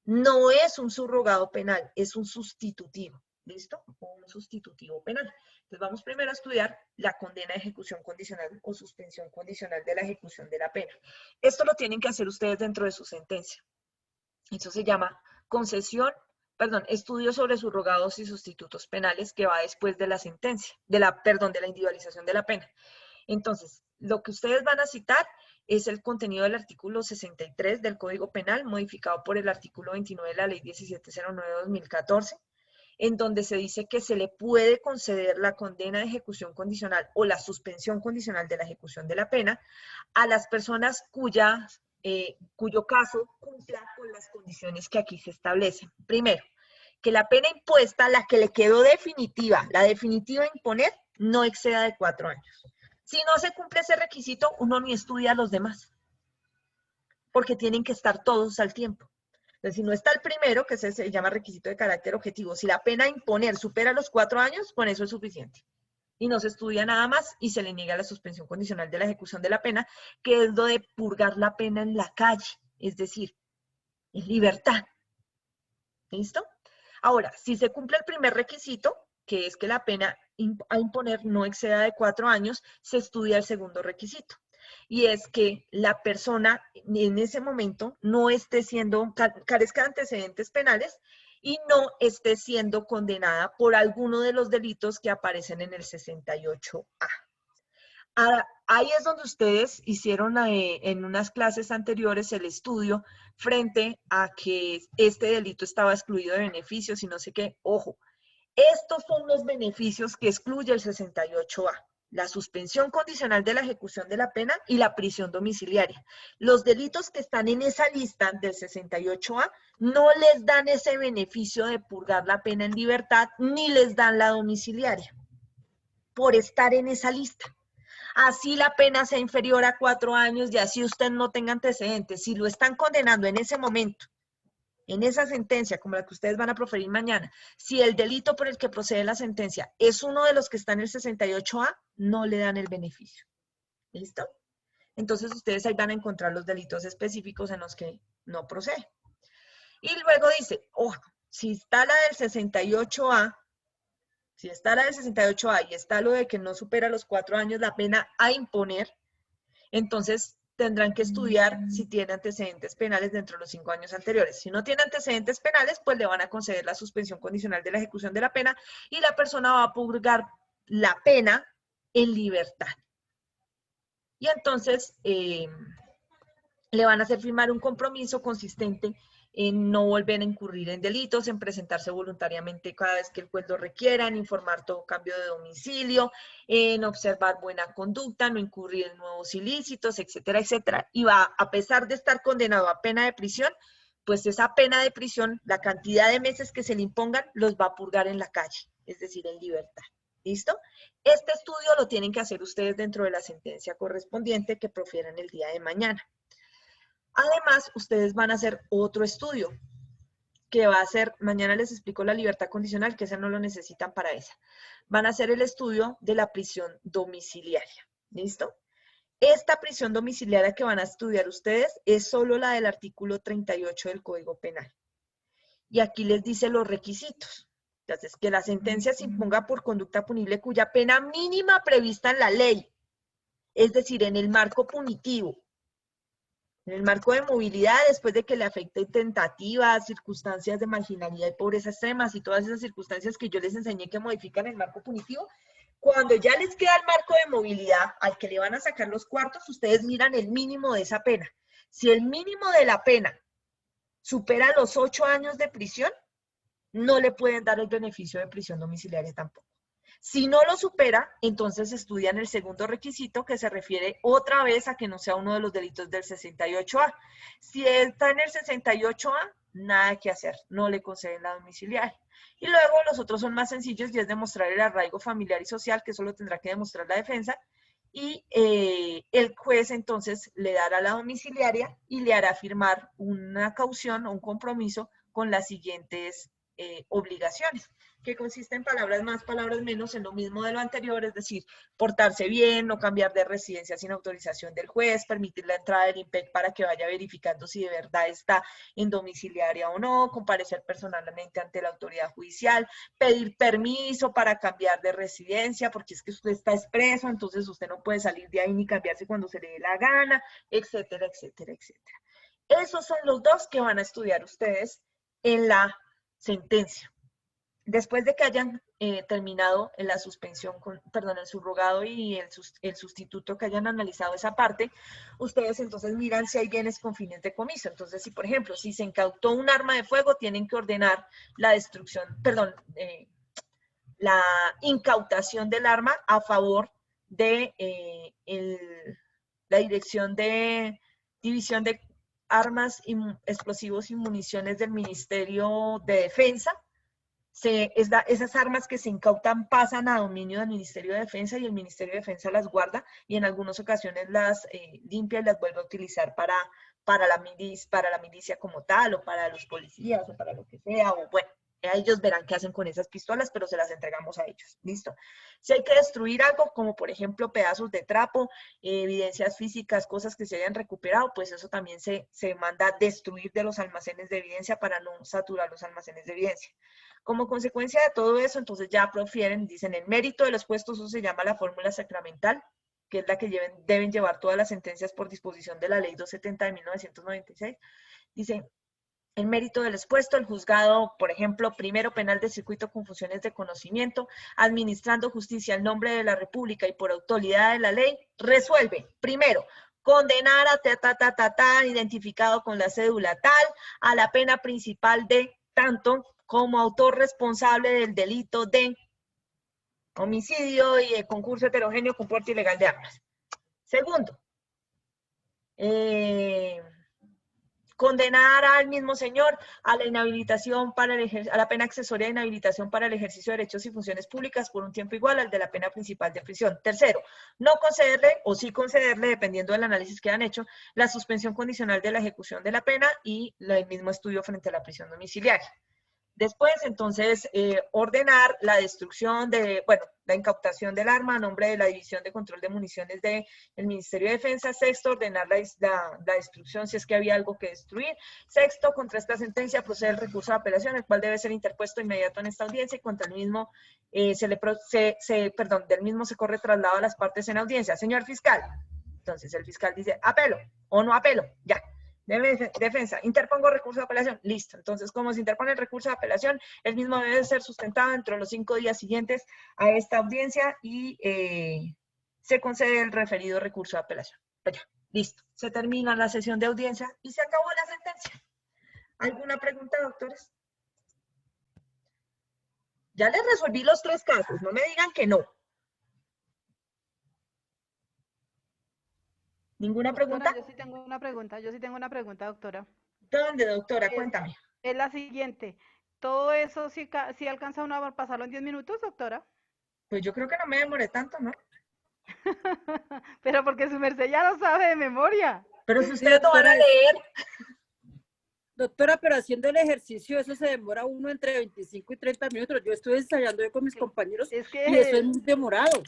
no es un subrogado penal, es un sustitutivo. ¿Listo? Un sustitutivo penal. Entonces vamos primero a estudiar la condena de ejecución condicional o suspensión condicional de la ejecución de la pena. Esto lo tienen que hacer ustedes dentro de su sentencia. Eso se llama estudio sobre subrogados y sustitutos penales, que va después de la sentencia, de la individualización de la pena. Entonces, lo que ustedes van a citar es el contenido del artículo 63 del Código Penal, modificado por el artículo 29 de la Ley 1709 de 2014, en donde se dice que se le puede conceder la condena de ejecución condicional o la suspensión condicional de la ejecución de la pena a las personas cuyo caso cumpla con las condiciones que aquí se establecen. Primero, que la pena impuesta, la que le quedó definitiva, la definitiva a imponer, no exceda de 4 años. Si no se cumple ese requisito, uno ni estudia a los demás, porque tienen que estar todos al tiempo. Entonces, si no está el primero, que se llama requisito de carácter objetivo, si la pena a imponer supera los 4 años, con eso es suficiente. Y no se estudia nada más y se le niega la suspensión condicional de la ejecución de la pena, que es lo de purgar la pena en la calle, es decir, en libertad. ¿Listo? Ahora, si se cumple el primer requisito, que es que la pena a imponer no exceda de 4 años, se estudia el segundo requisito. Y es que la persona en ese momento no esté carezca de antecedentes penales y no esté siendo condenada por alguno de los delitos que aparecen en el 68A. Ahora, ahí es donde ustedes hicieron en unas clases anteriores el estudio frente a que este delito estaba excluido de beneficios y no sé qué. Ojo, estos son los beneficios que excluye el 68A. La suspensión condicional de la ejecución de la pena y la prisión domiciliaria. Los delitos que están en esa lista del 68A no les dan ese beneficio de purgar la pena en libertad, ni les dan la domiciliaria, por estar en esa lista. Así la pena sea inferior a 4 años y así usted no tenga antecedentes. Si lo están condenando en ese momento, en esa sentencia, como la que ustedes van a proferir mañana, si el delito por el que procede la sentencia es uno de los que está en el 68A, no le dan el beneficio. ¿Listo? Entonces ustedes ahí van a encontrar los delitos específicos en los que no procede. Y luego dice, ojo, si está la del 68A, y está lo de que no supera los 4 años la pena a imponer, entonces tendrán que estudiar si tiene antecedentes penales dentro de los 5 años anteriores. Si no tiene antecedentes penales, pues le van a conceder la suspensión condicional de la ejecución de la pena y la persona va a purgar la pena en libertad. Y entonces le van a hacer firmar un compromiso consistente en no volver a incurrir en delitos, en presentarse voluntariamente cada vez que el juez lo requiera, en informar todo cambio de domicilio, en observar buena conducta, no incurrir en nuevos ilícitos, etcétera, etcétera. Y va, a pesar de estar condenado a pena de prisión, pues esa pena de prisión, la cantidad de meses que se le impongan, los va a purgar en la calle, es decir, en libertad. ¿Listo? Este estudio lo tienen que hacer ustedes dentro de la sentencia correspondiente que profieran el día de mañana. Además, ustedes van a hacer otro estudio, que va a ser, mañana les explico la libertad condicional, que esa no lo necesitan para esa. Van a hacer el estudio de la prisión domiciliaria. ¿Listo? Esta prisión domiciliaria que van a estudiar ustedes es solo la del artículo 38 del Código Penal. Y aquí les dice los requisitos. Entonces, que la sentencia se imponga por conducta punible cuya pena mínima prevista en la ley, es decir, en el marco punitivo, en el marco de movilidad, después de que le afecte tentativas, circunstancias de marginalidad y pobreza extremas y todas esas circunstancias que yo les enseñé que modifican el marco punitivo, cuando ya les queda el marco de movilidad al que le van a sacar los cuartos, ustedes miran el mínimo de esa pena. Si el mínimo de la pena supera los 8 años de prisión, no le pueden dar el beneficio de prisión domiciliaria tampoco. Si no lo supera, entonces estudian el segundo requisito, que se refiere otra vez a que no sea uno de los delitos del 68A. Si está en el 68A, nada que hacer, no le conceden la domiciliaria. Y luego los otros son más sencillos y es demostrar el arraigo familiar y social, que eso lo tendrá que demostrar la defensa, y el juez entonces le dará la domiciliaria y le hará firmar una caución o un compromiso con las siguientes obligaciones, que consiste en palabras más, palabras menos, en lo mismo de lo anterior, es decir, portarse bien, no cambiar de residencia sin autorización del juez, permitir la entrada del IMPEC para que vaya verificando si de verdad está en domiciliaria o no, comparecer personalmente ante la autoridad judicial, pedir permiso para cambiar de residencia, porque es que usted está expreso, entonces usted no puede salir de ahí ni cambiarse cuando se le dé la gana, etcétera, etcétera, etcétera. Esos son los dos que van a estudiar ustedes en la sentencia. Después de que hayan terminado en la suspensión, el subrogado y el sustituto, que hayan analizado esa parte, ustedes entonces miran si hay bienes con fines de comiso. Entonces, si por ejemplo, si se incautó un arma de fuego, tienen que ordenar la destrucción, la incautación del arma a favor de la División de Armas, Explosivos y Municiones del Ministerio de Defensa. Esas armas que se incautan pasan a dominio del Ministerio de Defensa y el Ministerio de Defensa las guarda y en algunas ocasiones las limpia y las vuelve a utilizar para la milicia como tal, o para los policías, o para lo que sea, o bueno, ellos verán qué hacen con esas pistolas, pero se las entregamos a ellos. ¿Listo? Si hay que destruir algo, como por ejemplo pedazos de trapo, evidencias físicas, cosas que se hayan recuperado, pues eso también se manda a destruir de los almacenes de evidencia para no saturar los almacenes de evidencia. Como consecuencia de todo eso, entonces ya profieren, dicen, el mérito de los puestos, eso se llama la fórmula sacramental, que es la que deben llevar todas las sentencias por disposición de la Ley 270 de 1996. Dicen, el mérito del expuesto, el juzgado, por ejemplo, primero penal de circuito con funciones de conocimiento, administrando justicia en nombre de la República y por autoridad de la ley, resuelve, primero, condenar a identificado con la cédula tal, a la pena principal de tanto, como autor responsable del delito de homicidio y concurso heterogéneo con porte ilegal de armas. Segundo, condenar al mismo señor a la inhabilitación a la pena accesoria de inhabilitación para el ejercicio de derechos y funciones públicas por un tiempo igual al de la pena principal de prisión. Tercero, no concederle o sí concederle, dependiendo del análisis que han hecho, la suspensión condicional de la ejecución de la pena y el mismo estudio frente a la prisión domiciliaria. Después, entonces, ordenar la destrucción la incautación del arma a nombre de la División de Control de Municiones del Ministerio de Defensa. Sexto, ordenar la destrucción si es que había algo que destruir. Sexto, contra esta sentencia procede el recurso de apelación, el cual debe ser interpuesto inmediato en esta audiencia y contra el mismo, del mismo se corre traslado a las partes en audiencia. Señor fiscal. Entonces, el fiscal dice, apelo o no apelo, ya. Defensa, interpongo recurso de apelación, listo. Entonces, como se interpone el recurso de apelación, el mismo debe ser sustentado dentro de los 5 días siguientes a esta audiencia y se concede el referido recurso de apelación. Pues ya, listo. Se termina la sesión de audiencia y se acabó la sentencia. ¿Alguna pregunta, doctores? Ya les resolví los 3 casos, no me digan que no. ¿Ninguna pregunta? Doctora, yo sí tengo una pregunta, doctora. ¿Dónde, doctora? Cuéntame. Es la siguiente. ¿Todo eso sí alcanza uno a pasarlo en 10 minutos, doctora? Pues yo creo que no me demoré tanto, ¿no? Pero porque su merced ya lo sabe de memoria. Pero si ustedes no van a leer. Doctora, pero haciendo el ejercicio, eso se demora uno entre 25 y 30 minutos. Yo estoy ensayando yo con mis compañeros y eso es muy demorado.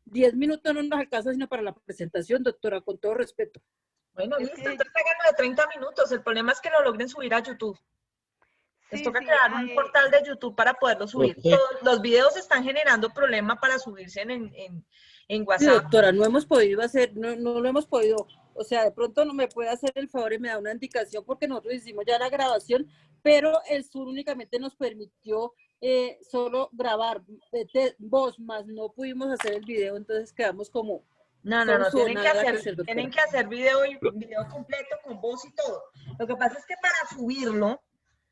10 minutos no nos alcanza sino para la presentación, doctora, con todo respeto. Bueno, listo, entonces háganlo de 30 minutos. El problema es que lo logren subir a YouTube. Les toca crear un portal de YouTube para poderlo subir. Todos los videos están generando problema para subirse en WhatsApp. Sí, doctora, no hemos podido hacer, no lo hemos podido. O sea, de pronto no me puede hacer el favor y me da una indicación porque nosotros hicimos ya la grabación, pero el Zoom únicamente nos permitió solo grabar voz, más no pudimos hacer el video, entonces quedamos como... No, tienen que hacer video completo con voz y todo. Lo que pasa es que para subirlo,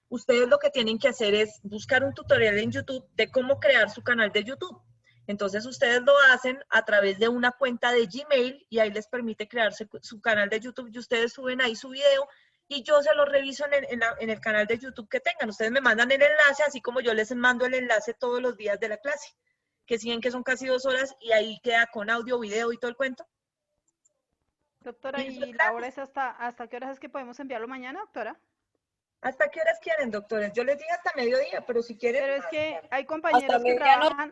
ustedes lo que tienen que hacer es buscar un tutorial en YouTube de cómo crear su canal de YouTube. Entonces ustedes lo hacen a través de una cuenta de Gmail y ahí les permite crearse su canal de YouTube y ustedes suben ahí su video y yo se lo reviso en el canal de YouTube que tengan. Ustedes me mandan el enlace, así como yo les mando el enlace todos los días de la clase, que siguen que son casi 2 horas y ahí queda con audio, video y todo el cuento. Doctora, ¿y la hora es hasta qué horas es que podemos enviarlo mañana, doctora? ¿Hasta qué horas quieren, doctores? Yo les dije hasta mediodía, pero si quieren... Pero es que hay compañeros que trabajan,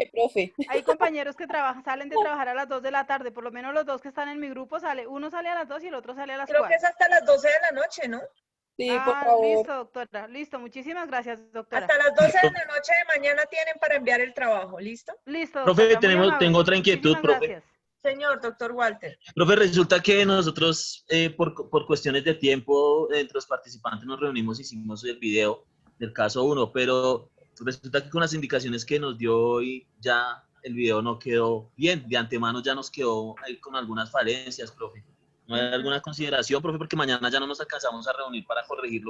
hay compañeros que salen de trabajar a las 2 de la tarde, por lo menos los 2 que están en mi grupo, uno sale a las 2 y el otro sale a las 4. Creo que es hasta las 12 de la noche, ¿no? Sí, por favor. Listo, doctora, listo, muchísimas gracias, doctora. Hasta las 12 de la noche de mañana tienen para enviar el trabajo, ¿listo? Listo, Profe, doctora, tengo otra inquietud, profe. Gracias. Señor, doctor Walter. Profe, resulta que nosotros, por cuestiones de tiempo, entre los participantes nos reunimos, hicimos el video del caso 1, pero resulta que con las indicaciones que nos dio hoy, ya el video no quedó bien. De antemano ya nos quedó ahí con algunas falencias, profe. ¿No hay alguna consideración, profe? Porque mañana ya no nos alcanzamos a reunir para corregir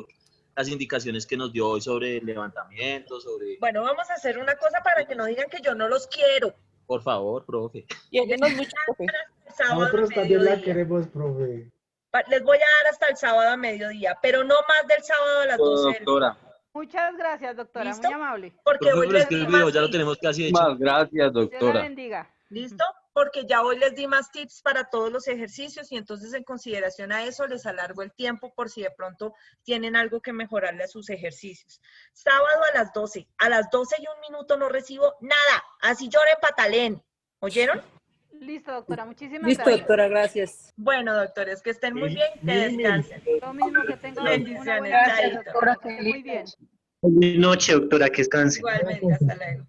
las indicaciones que nos dio hoy sobre el levantamiento, sobre... Bueno, vamos a hacer una cosa para que no digan que yo no los quiero. Por favor, profe. Lléguenos mucho, profe. Nosotros también la queremos, profe. Les voy a dar hasta el sábado a mediodía, pero no más del sábado a las 12. Doctora. Muchas gracias, doctora, ¿Listo? muy amable. Porque hoy Pero les es que di el video más ya lo tips. tenemos casi hecho. Más gracias, Dios la doctora. bendiga. ¿Listo? Porque ya hoy les di más tips para todos los ejercicios y entonces en consideración a eso les alargo el tiempo por si de pronto tienen algo que mejorarle a sus ejercicios. Sábado a las 12. A las 12 y 1 minuto no recibo nada. Así lloren patalén. ¿Oyeron? Listo, doctora, muchísimas Listo, gracias. doctora, gracias. Bueno, doctores, que estén muy bien, que descansen. Lo mismo, que tengan una Bendiciones. buena Chaito. doctora, que esté muy bien. Buenas noches, doctora, que descanse. Igualmente, hasta luego.